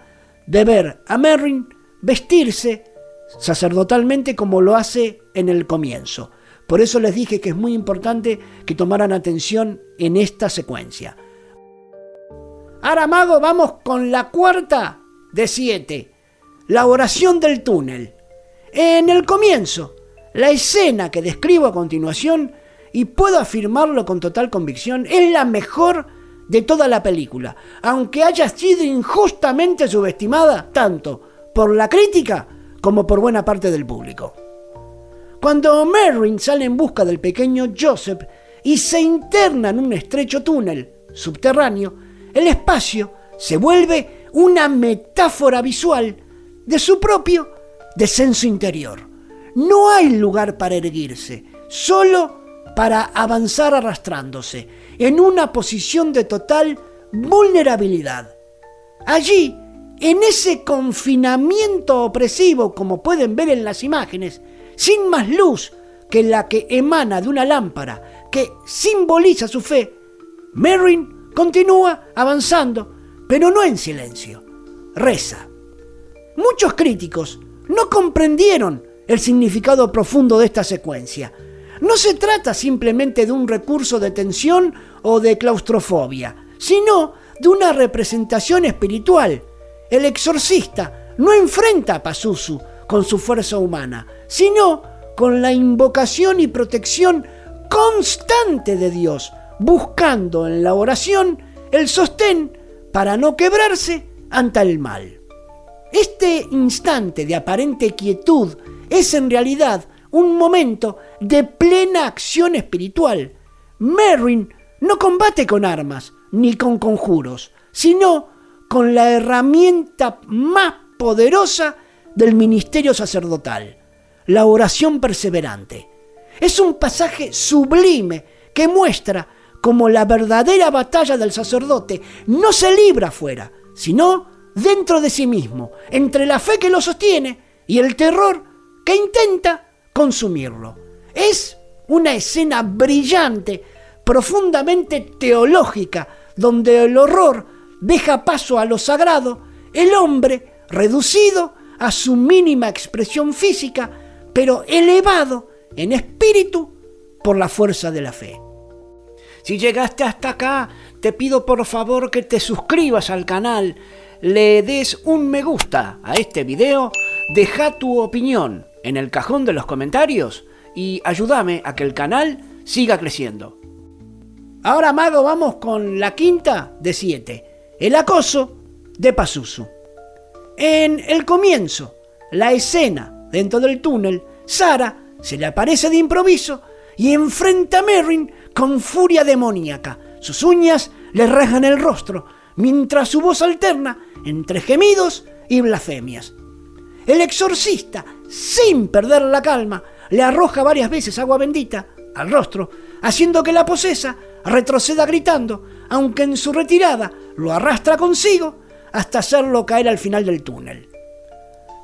de ver a Merrin vestirse sacerdotalmente como lo hace en el comienzo. Por eso les dije que es muy importante que tomaran atención en esta secuencia. Ahora, mago, vamos con la cuarta de 7, la oración del túnel. En el comienzo, la escena que describo a continuación, y puedo afirmarlo con total convicción, es la mejor de toda la película, aunque haya sido injustamente subestimada tanto por la crítica como por buena parte del público. Cuando Merrin sale en busca del pequeño Joseph y se interna en un estrecho túnel subterráneo, el espacio se vuelve una metáfora visual de su propio descenso interior. No hay lugar para erguirse, solo para avanzar arrastrándose en una posición de total vulnerabilidad. Allí, en ese confinamiento opresivo, como pueden ver en las imágenes, sin más luz que la que emana de una lámpara que simboliza su fe, Merrin continúa avanzando, pero no en silencio. Reza. Muchos críticos no comprendieron el significado profundo de esta secuencia. No se trata simplemente de un recurso de tensión o de claustrofobia, sino de una representación espiritual. El exorcista no enfrenta a Pazuzu con su fuerza humana, sino con la invocación y protección constante de Dios, buscando en la oración el sostén para no quebrarse ante el mal. Este instante de aparente quietud es en realidad un momento de plena acción espiritual. Merrin no combate con armas ni con conjuros, sino con la herramienta más poderosa del ministerio sacerdotal, la oración perseverante. Es un pasaje sublime que muestra cómo la verdadera batalla del sacerdote no se libra afuera, sino dentro de sí mismo, entre la fe que lo sostiene y el terror que intenta consumirlo. Es una escena brillante, profundamente teológica, donde el horror deja paso a lo sagrado, el hombre reducido a su mínima expresión física, pero elevado en espíritu por la fuerza de la fe. Si llegaste hasta acá, te pido por favor que te suscribas al canal, le des un me gusta a este video, deja tu opinión en el cajón de los comentarios y ayúdame a que el canal siga creciendo. Ahora, mago, vamos con la quinta de 7, el acoso de Pazuzu. En el comienzo, la escena dentro del túnel, Sarah se le aparece de improviso y enfrenta a Merrin con furia demoníaca. Sus uñas le rasgan el rostro, mientras su voz alterna entre gemidos y blasfemias. El exorcista, sin perder la calma, le arroja varias veces agua bendita al rostro, haciendo que la posesa retroceda gritando, aunque en su retirada lo arrastra consigo hasta hacerlo caer al final del túnel.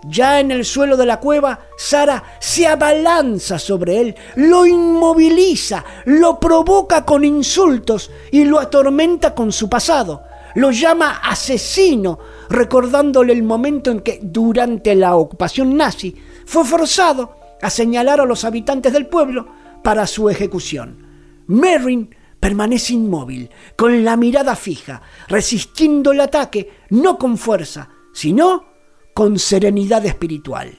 Ya en el suelo de la cueva, Sarah se abalanza sobre él, lo inmoviliza, lo provoca con insultos y lo atormenta con su pasado. Lo llama asesino, recordándole el momento en que, durante la ocupación nazi, fue forzado a señalar a los habitantes del pueblo para su ejecución. Merrin permanece inmóvil, con la mirada fija, resistiendo el ataque, no con fuerza, sino con serenidad espiritual.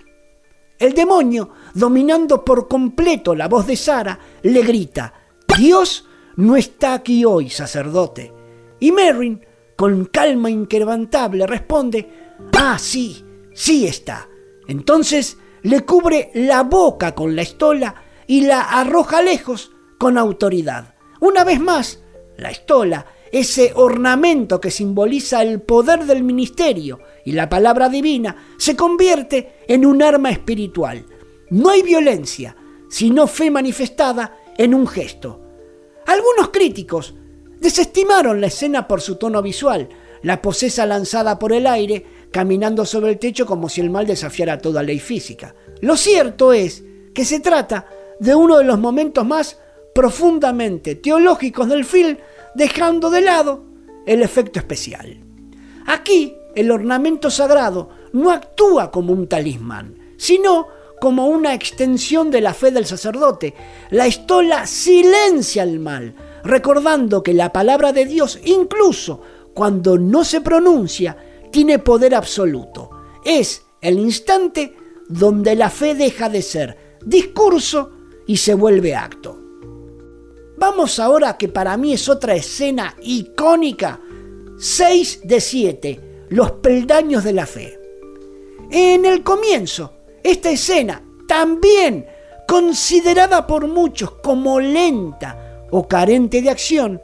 El demonio, dominando por completo la voz de Sarah, le grita: «Dios no está aquí hoy, sacerdote». Y Merrin, con calma inquebrantable, responde: «Ah, sí, sí está». Entonces le cubre la boca con la estola y la arroja lejos con autoridad. Una vez más, la estola, ese ornamento que simboliza el poder del ministerio y la palabra divina, se convierte en un arma espiritual. No hay violencia, sino fe manifestada en un gesto. Algunos críticos desestimaron la escena por su tono visual, la posesa lanzada por el aire, caminando sobre el techo como si el mal desafiara toda ley física. Lo cierto es que se trata de uno de los momentos más profundamente teológicos del film, dejando de lado el efecto especial. Aquí, el ornamento sagrado no actúa como un talismán, sino como una extensión de la fe del sacerdote. La estola silencia el mal, recordando que la palabra de Dios, incluso cuando no se pronuncia, tiene poder absoluto. Es el instante donde la fe deja de ser discurso y se vuelve acto. Vamos ahora, que para mí es otra escena icónica, 6 de 7, los peldaños de la fe. En el comienzo, esta escena, también considerada por muchos como lenta o carente de acción,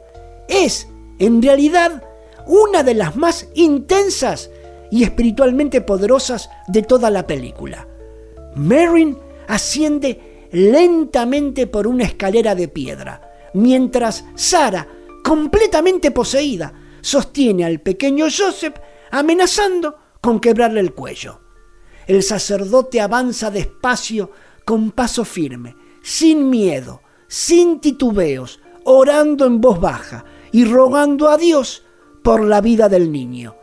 es en realidad una de las más intensas y espiritualmente poderosas de toda la película. Merrin asciende lentamente por una escalera de piedra, mientras Sarah, completamente poseída, sostiene al pequeño Joseph, amenazando con quebrarle el cuello. El sacerdote avanza despacio, con paso firme, sin miedo, sin titubeos, orando en voz baja y rogando a Dios por la vida del niño.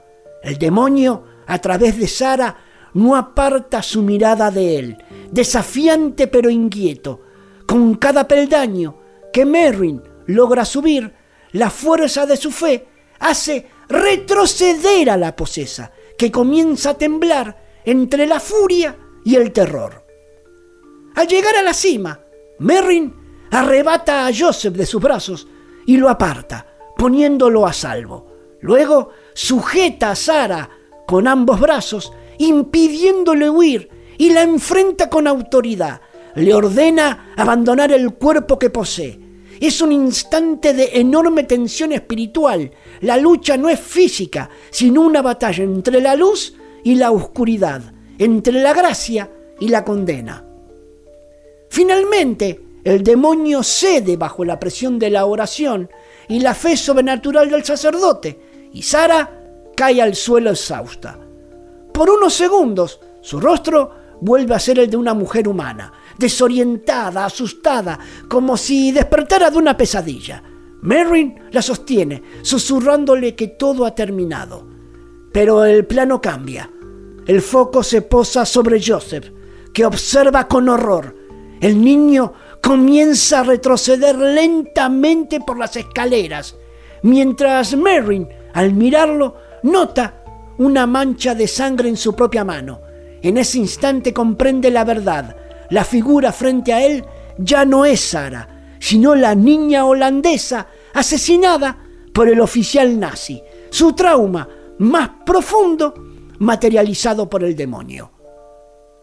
El demonio, a través de Sarah, no aparta su mirada de él, desafiante pero inquieto. Con cada peldaño que Merrin logra subir, la fuerza de su fe hace retroceder a la posesa, que comienza a temblar entre la furia y el terror. Al llegar a la cima, Merrin arrebata a Joseph de sus brazos y lo aparta, poniéndolo a salvo. Luego sujeta a Sarah con ambos brazos, impidiéndole huir, y la enfrenta con autoridad. Le ordena abandonar el cuerpo que posee. Es un instante de enorme tensión espiritual. La lucha no es física, sino una batalla entre la luz y la oscuridad, entre la gracia y la condena. Finalmente, el demonio cede bajo la presión de la oración y la fe sobrenatural del sacerdote, y Sarah cae al suelo exhausta. Por unos segundos, su rostro vuelve a ser el de una mujer humana, desorientada, asustada, como si despertara de una pesadilla. Merrin la sostiene, susurrándole que todo ha terminado. Pero el plano cambia. El foco se posa sobre Joseph, que observa con horror. El niño comienza a retroceder lentamente por las escaleras, mientras Merrin, al mirarlo, nota una mancha de sangre en su propia mano. En ese instante comprende la verdad. La figura frente a él ya no es Sarah, sino la niña holandesa asesinada por el oficial nazi. Su trauma más profundo materializado por el demonio.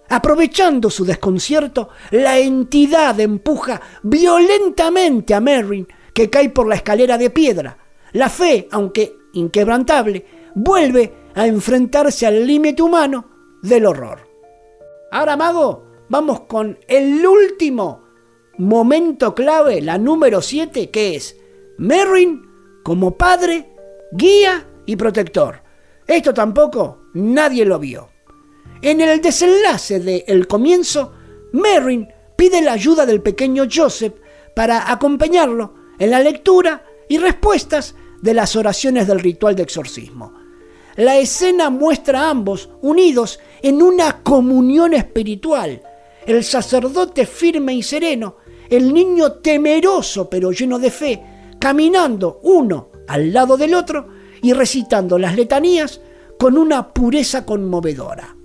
Aprovechando su desconcierto, la entidad empuja violentamente a Merrin, que cae por la escalera de piedra. La fe, aunque inquebrantable, vuelve a enfrentarse al límite humano del horror. Ahora, mago, vamos con el último momento clave, la número 7, que es Merrin como padre, guía y protector. Esto tampoco nadie lo vio. En el desenlace de El Comienzo, Merrin pide la ayuda del pequeño Joseph para acompañarlo en la lectura y respuestas de las oraciones del ritual de exorcismo. La escena muestra a ambos unidos en una comunión espiritual. El sacerdote firme y sereno, el niño temeroso pero lleno de fe, caminando uno al lado del otro y recitando las letanías con una pureza conmovedora.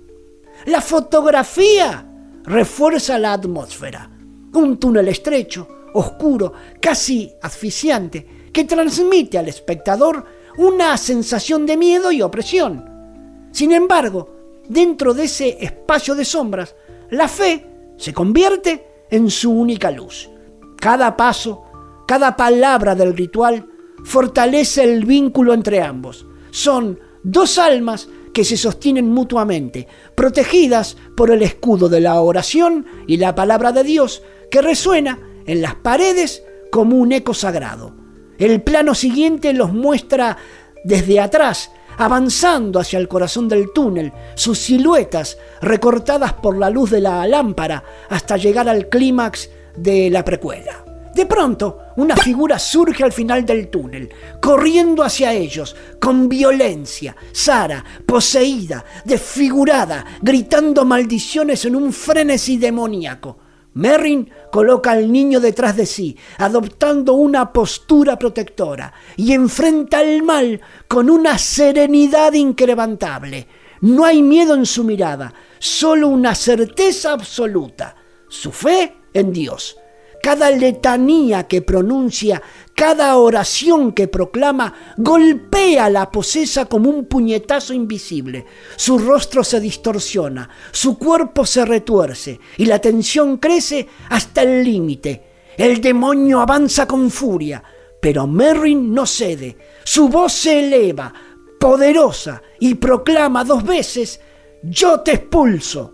La fotografía refuerza la atmósfera. Un túnel estrecho, oscuro, casi asfixiante, que transmite al espectador una sensación de miedo y opresión. Sin embargo, dentro de ese espacio de sombras, la fe se convierte en su única luz. Cada paso, cada palabra del ritual fortalece el vínculo entre ambos. Son dos almas que se sostienen mutuamente, protegidas por el escudo de la oración y la palabra de Dios, que resuena en las paredes como un eco sagrado. El plano siguiente los muestra desde atrás, avanzando hacia el corazón del túnel, sus siluetas recortadas por la luz de la lámpara hasta llegar al clímax de la precuela. De pronto, una figura surge al final del túnel, corriendo hacia ellos con violencia. Sarah, poseída, desfigurada, gritando maldiciones en un frenesí demoníaco. Merrin coloca al niño detrás de sí, adoptando una postura protectora, y enfrenta al mal con una serenidad inquebrantable. No hay miedo en su mirada, solo una certeza absoluta, su fe en Dios. Cada letanía que pronuncia, cada oración que proclama, golpea a la posesa como un puñetazo invisible. Su rostro se distorsiona, su cuerpo se retuerce y la tensión crece hasta el límite. El demonio avanza con furia, pero Merrin no cede. Su voz se eleva, poderosa, y proclama 2 veces: «Yo te expulso».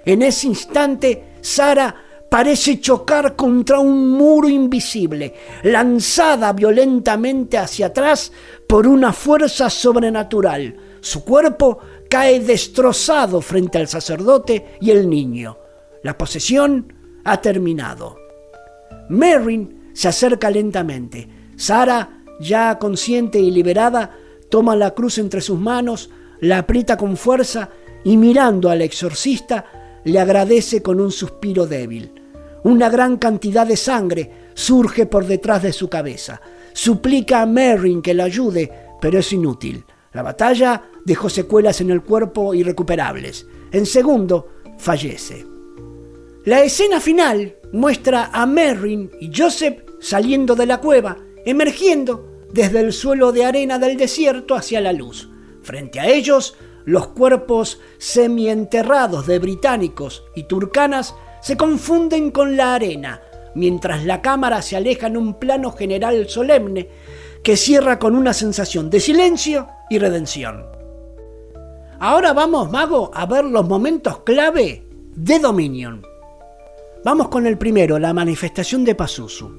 En ese instante, Sarah parece chocar contra un muro invisible, lanzada violentamente hacia atrás por una fuerza sobrenatural. Su cuerpo cae destrozado frente al sacerdote y el niño. La posesión ha terminado. Merrin se acerca lentamente. Sarah, ya consciente y liberada, toma la cruz entre sus manos, la aprieta con fuerza y, mirando al exorcista, le agradece con un suspiro débil. Una gran cantidad de sangre surge por detrás de su cabeza. Suplica a Merrin que la ayude, pero es inútil. La batalla dejó secuelas en el cuerpo irrecuperables. En segundo, fallece. La escena final muestra a Merrin y Joseph saliendo de la cueva, emergiendo desde el suelo de arena del desierto hacia la luz. Frente a ellos, los cuerpos semienterrados de británicos y turcanas se confunden con la arena, mientras la cámara se aleja en un plano general solemne que cierra con una sensación de silencio y redención. Ahora vamos, mago, a ver los momentos clave de Dominion. Vamos con el primero, la manifestación de Pazuzu.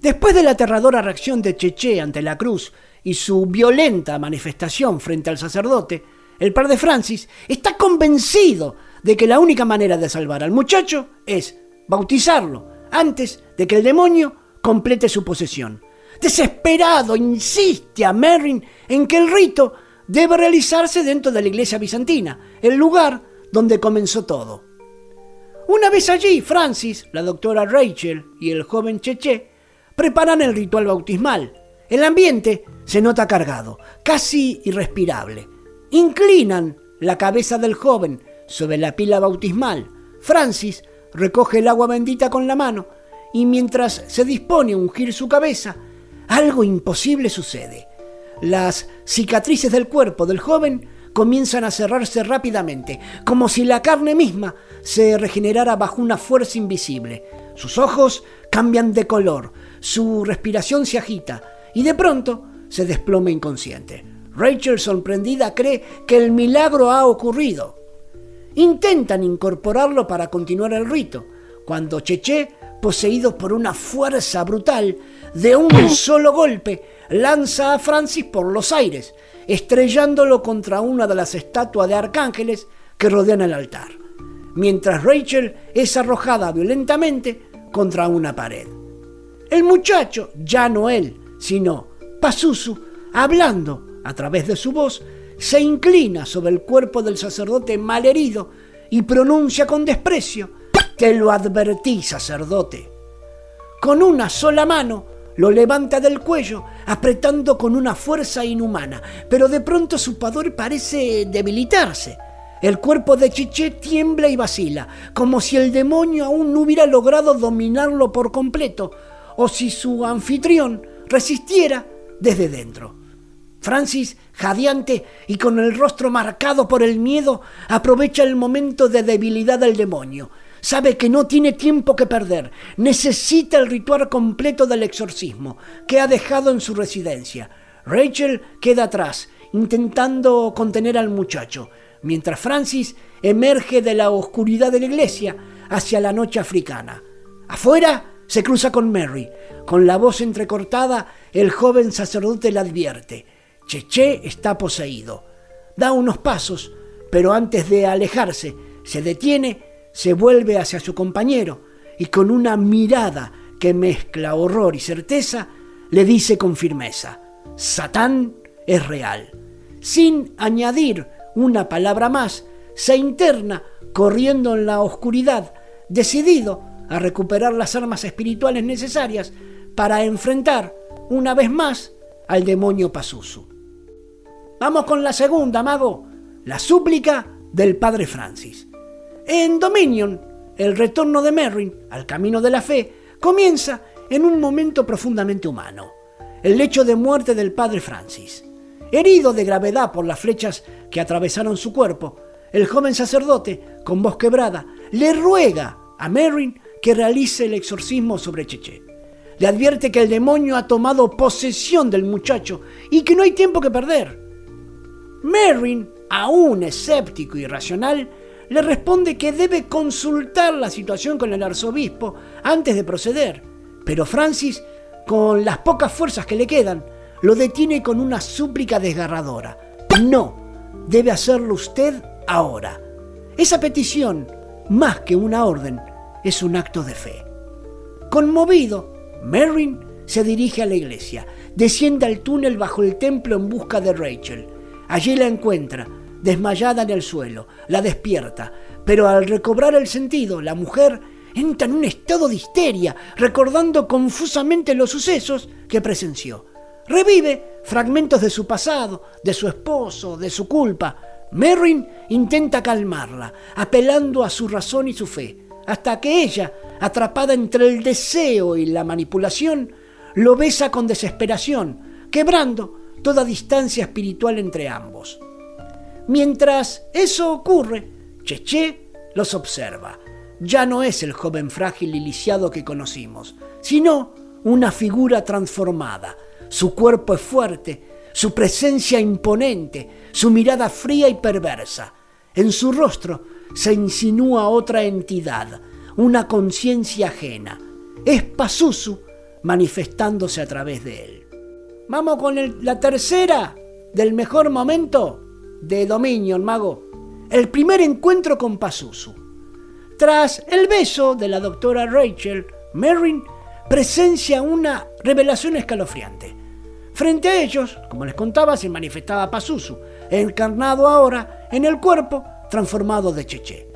Después de la aterradora reacción de Cheche ante la cruz y su violenta manifestación frente al sacerdote, el padre Francis está convencido de que la única manera de salvar al muchacho es bautizarlo antes de que el demonio complete su posesión. Desesperado, insiste a Merrin en que el rito debe realizarse dentro de la iglesia bizantina, el lugar donde comenzó todo. Una vez allí, Francis, la doctora Rachel y el joven Cheche preparan el ritual bautismal. El ambiente se nota cargado, casi irrespirable. Inclinan la cabeza del joven sobre la pila bautismal. Francis recoge el agua bendita con la mano y mientras se dispone a ungir su cabeza, algo imposible sucede. Las cicatrices del cuerpo del joven comienzan a cerrarse rápidamente, como si la carne misma se regenerara bajo una fuerza invisible. Sus ojos cambian de color, su respiración se agita y de pronto se desploma inconsciente. Rachel, sorprendida, cree que el milagro ha ocurrido. Intentan incorporarlo para continuar el rito, cuando Cheche, poseído por una fuerza brutal, de un solo golpe lanza a Francis por los aires, estrellándolo contra una de las estatuas de arcángeles que rodean el altar, mientras Rachel es arrojada violentamente contra una pared. El muchacho, ya no él, sino Pazuzu, hablando a través de su voz, se inclina sobre el cuerpo del sacerdote malherido y pronuncia con desprecio: «Te lo advertí, sacerdote». Con una sola mano lo levanta del cuello, apretando con una fuerza inhumana, pero de pronto su poder parece debilitarse. El cuerpo de Cheche tiembla y vacila, como si el demonio aún no hubiera logrado dominarlo por completo, o si su anfitrión resistiera desde dentro. Francis, jadeante y con el rostro marcado por el miedo, aprovecha el momento de debilidad del demonio. Sabe que no tiene tiempo que perder. Necesita el ritual completo del exorcismo que ha dejado en su residencia. Rachel queda atrás, intentando contener al muchacho, mientras Francis emerge de la oscuridad de la iglesia hacia la noche africana. Afuera se cruza con Mary. Con la voz entrecortada, el joven sacerdote le advierte: Cheche está poseído. Da unos pasos, pero antes de alejarse, se detiene, se vuelve hacia su compañero y con una mirada que mezcla horror y certeza, le dice con firmeza: Satán es real. Sin añadir una palabra más, se interna corriendo en la oscuridad, decidido a recuperar las armas espirituales necesarias para enfrentar una vez más al demonio Pazuzu. Vamos con la segunda, mago, la súplica del padre Francis. En Dominion, el retorno de Merrin al camino de la fe comienza en un momento profundamente humano: el lecho de muerte del padre Francis. Herido de gravedad por las flechas que atravesaron su cuerpo, el joven sacerdote, con voz quebrada, le ruega a Merrin que realice el exorcismo sobre Cheche. Le advierte que el demonio ha tomado posesión del muchacho y que no hay tiempo que perder. Merrin, aún escéptico y irracional, le responde que debe consultar la situación con el arzobispo antes de proceder. Pero Francis, con las pocas fuerzas que le quedan, lo detiene con una súplica desgarradora. No, debe hacerlo usted ahora. Esa petición, más que una orden, es un acto de fe. Conmovido, Merrin se dirige a la iglesia, desciende al túnel bajo el templo en busca de Rachel. Allí la encuentra, desmayada en el suelo, la despierta, pero al recobrar el sentido, la mujer entra en un estado de histeria, recordando confusamente los sucesos que presenció. Revive fragmentos de su pasado, de su esposo, de su culpa. Merrin intenta calmarla, apelando a su razón y su fe, hasta que ella, atrapada entre el deseo y la manipulación, lo besa con desesperación, quebrando toda distancia espiritual entre ambos. Mientras eso ocurre, Cheche los observa. Ya no es el joven frágil y lisiado que conocimos, sino una figura transformada. Su cuerpo es fuerte, su presencia imponente, su mirada fría y perversa. En su rostro se insinúa otra entidad, una conciencia ajena. Es Pazuzu manifestándose a través de él. Vamos con la tercera del mejor momento de Dominion, mago. El primer encuentro con Pazuzu. Tras el beso de la doctora Rachel, Merrin presencia una revelación escalofriante. Frente a ellos, como les contaba, se manifestaba Pazuzu, encarnado ahora en el cuerpo transformado de Cheche.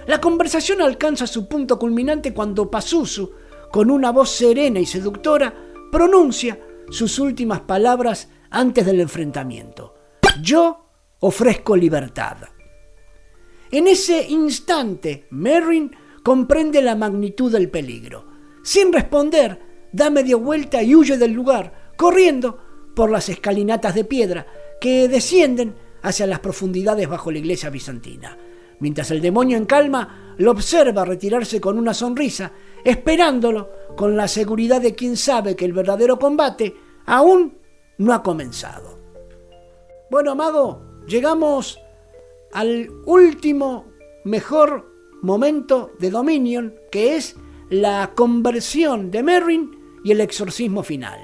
La conversación alcanza su punto culminante cuando Pazuzu, con una voz serena y seductora, pronuncia sus últimas palabras antes del enfrentamiento. Yo ofrezco libertad. En ese instante, Merrin comprende la magnitud del peligro. Sin responder, da media vuelta y huye del lugar, corriendo por las escalinatas de piedra que descienden hacia las profundidades bajo la iglesia bizantina. Mientras el demonio en calma lo observa retirarse con una sonrisa, esperándolo con la seguridad de quien sabe que el verdadero combate aún no ha comenzado. Bueno, mago, llegamos al último mejor momento de Dominion, que es la conversión de Merrin y el exorcismo final.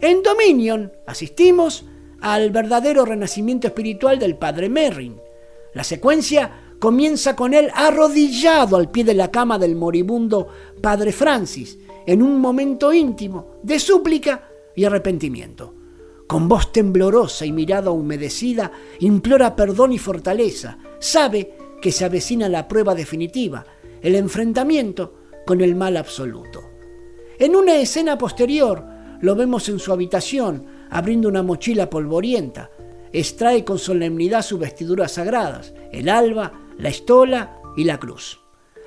En Dominion asistimos al verdadero renacimiento espiritual del padre Merrin. La secuencia comienza con él arrodillado al pie de la cama del moribundo padre Francis, en un momento íntimo de súplica y arrepentimiento. Con voz temblorosa y mirada humedecida, implora perdón y fortaleza. Sabe que se avecina la prueba definitiva, el enfrentamiento con el mal absoluto. En una escena posterior, lo vemos en su habitación, abriendo una mochila polvorienta. Extrae con solemnidad sus vestiduras sagradas, el alba, la estola y la cruz.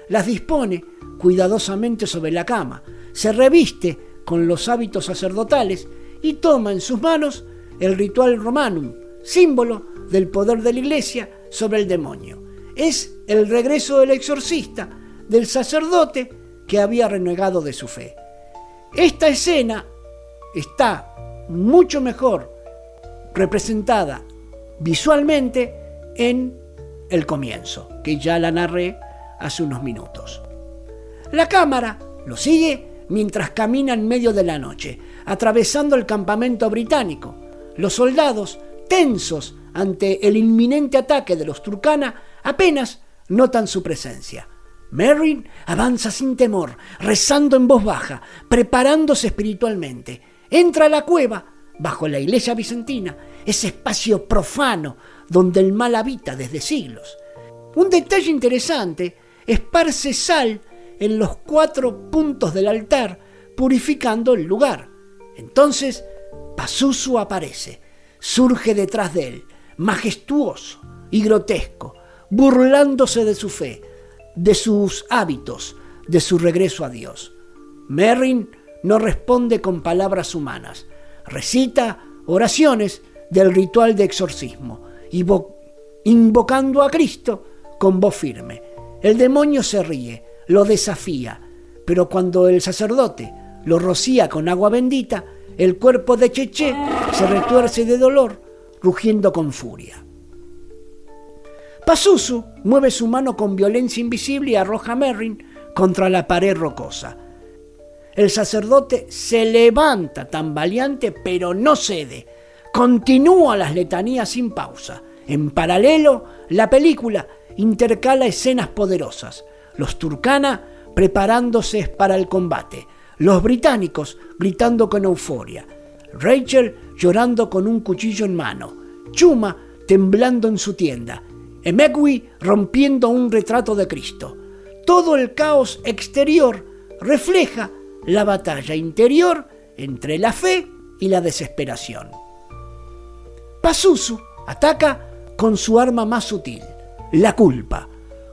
Las dispone cuidadosamente sobre la cama, se reviste con los hábitos sacerdotales y toma en sus manos el ritual romanum, símbolo del poder de la iglesia sobre el demonio. Es el regreso del exorcista, del sacerdote que había renegado de su fe. Esta escena está mucho mejor representada visualmente en el comienzo, que ya la narré hace unos minutos. La cámara lo sigue mientras camina en medio de la noche, atravesando el campamento británico. Los soldados, tensos ante el inminente ataque de los Turkana, apenas notan su presencia. Merrin avanza sin temor, rezando en voz baja, preparándose espiritualmente. Entra a la cueva, bajo la iglesia bizantina, ese espacio profano donde el mal habita desde siglos. Un detalle interesante: esparce sal en los 4 puntos del altar, purificando el lugar. Entonces Pazuzu aparece, surge detrás de él, majestuoso y grotesco, burlándose de su fe, de sus hábitos, de su regreso a Dios. Merrin no responde con palabras humanas, recita oraciones del ritual de exorcismo, invocando a Cristo con voz firme. El demonio se ríe, lo desafía, pero cuando el sacerdote lo rocía con agua bendita, el cuerpo de Cheche se retuerce de dolor, rugiendo con furia. Pazuzu mueve su mano con violencia invisible y arroja a Merrin contra la pared rocosa. El sacerdote se levanta tambaleante, pero no cede. Continúa las letanías sin pausa. En paralelo, la película intercala escenas poderosas. Los Turkana preparándose para el combate. Los británicos gritando con euforia. Rachel llorando con un cuchillo en mano. Chuma temblando en su tienda. Emegui rompiendo un retrato de Cristo. Todo el caos exterior refleja la batalla interior entre la fe y la desesperación. Pazuzu ataca con su arma más sutil, la culpa.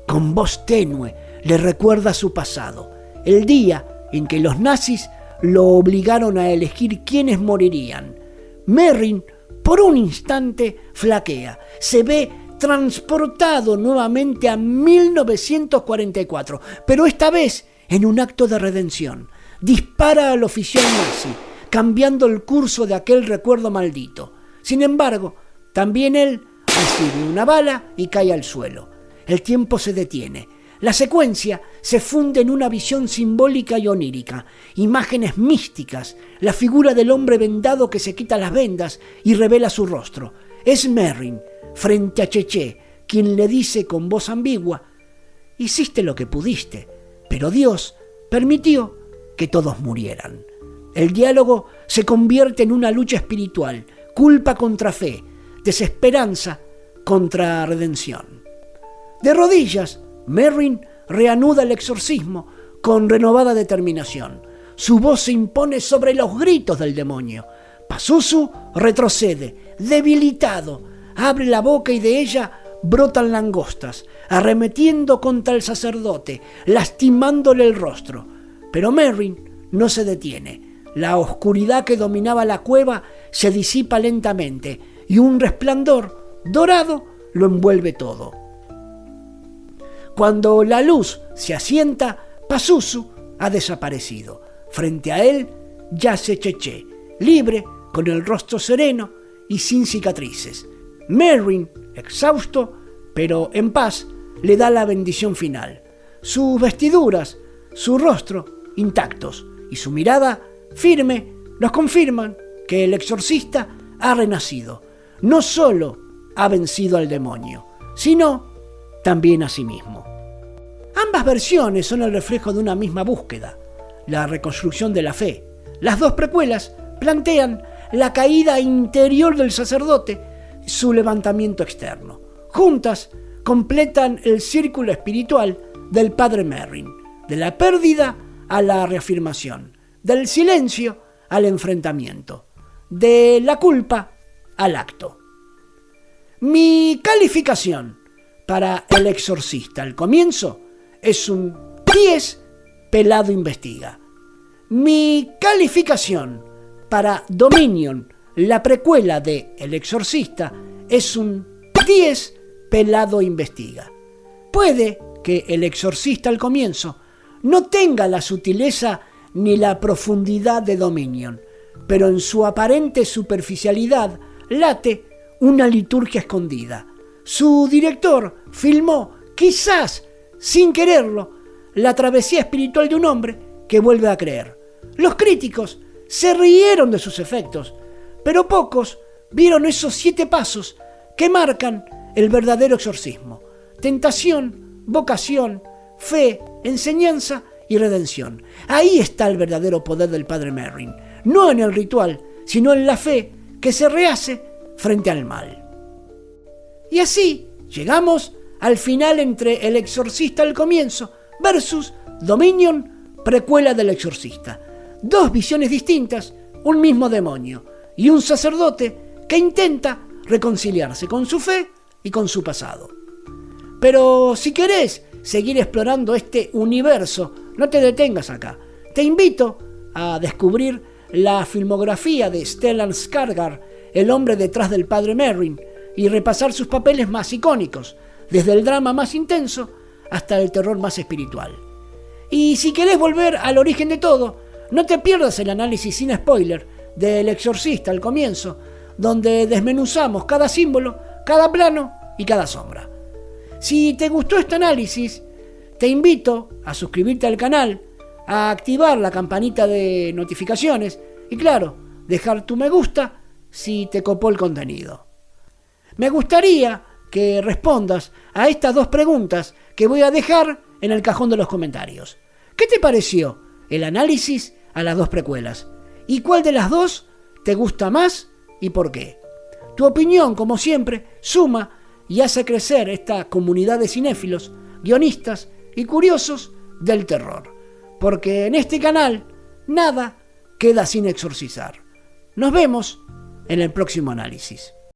Con voz tenue le recuerda su pasado, el día en que los nazis lo obligaron a elegir quiénes morirían. Merrin, por un instante, flaquea, se ve transportado nuevamente a 1944, pero esta vez en un acto de redención. Dispara al oficial nazi, cambiando el curso de aquel recuerdo maldito. Sin embargo, también él recibe una bala y cae al suelo. El tiempo se detiene. La secuencia se funde en una visión simbólica y onírica. Imágenes místicas, la figura del hombre vendado que se quita las vendas y revela su rostro. Es Merrin, frente a Cheche, quien le dice con voz ambigua: hiciste lo que pudiste, pero Dios permitió que todos murieran. El diálogo se convierte en una lucha espiritual, culpa contra fe, desesperanza contra redención. De rodillas, Merrin reanuda el exorcismo con renovada determinación. Su voz se impone sobre los gritos del demonio. Pazuzu retrocede, debilitado, abre la boca y de ella brotan langostas, arremetiendo contra el sacerdote, lastimándole el rostro. Pero Merrin no se detiene. La oscuridad que dominaba la cueva se disipa lentamente y un resplandor dorado lo envuelve todo. Cuando la luz se asienta, Pazuzu ha desaparecido. Frente a él yace Cheche, libre, con el rostro sereno y sin cicatrices. Merrin, exhausto, pero en paz, le da la bendición final. Sus vestiduras, su rostro, intactos, y su mirada, firme, nos confirman que el exorcista ha renacido. No solo ha vencido al demonio, sino también a sí mismo. Ambas versiones son el reflejo de una misma búsqueda, la reconstrucción de la fe. Las dos precuelas plantean la caída interior del sacerdote, su levantamiento externo. Juntas completan el círculo espiritual del padre Merrin, de la pérdida a la reafirmación, del silencio al enfrentamiento, de la culpa al acto. Mi calificación para El exorcista al comienzo es un 10 pelado investiga. Mi calificación para Dominion, la precuela de El exorcista, es un 10 pelado investiga. Puede que El exorcista al comienzo no tenga la sutileza ni la profundidad de Dominion, pero en su aparente superficialidad late una liturgia escondida. Su director filmó, quizás sin quererlo, la travesía espiritual de un hombre que vuelve a creer. Los críticos se rieron de sus efectos, pero pocos vieron esos 7 pasos que marcan el verdadero exorcismo: tentación, vocación, fe, enseñanza y redención. Ahí está el verdadero poder del padre Merrin, no en el ritual, sino en la fe que se rehace frente al mal. Y así llegamos al final entre El exorcista al comienzo versus Dominion, precuela del exorcista. Dos visiones distintas, un mismo demonio y un sacerdote que intenta reconciliarse con su fe y con su pasado. Pero si querés seguir explorando este universo, no te detengas acá. Te invito a descubrir la filmografía de Stellan Skarsgård, el hombre detrás del padre Merrin, y repasar sus papeles más icónicos, desde el drama más intenso hasta el terror más espiritual. Y si querés volver al origen de todo, no te pierdas el análisis sin spoiler del exorcista al comienzo, donde desmenuzamos cada símbolo, cada plano y cada sombra. Si te gustó este análisis, te invito a suscribirte al canal, a activar la campanita de notificaciones y, claro, dejar tu me gusta si te copó el contenido. Me gustaría que respondas a estas 2 preguntas que voy a dejar en el cajón de los comentarios. ¿Qué te pareció el análisis a las 2 precuelas? ¿Y cuál de las 2 te gusta más y por qué? Tu opinión, como siempre, suma y hace crecer esta comunidad de cinéfilos, guionistas y curiosos del terror. Porque en este canal nada queda sin exorcizar. Nos vemos en el próximo análisis.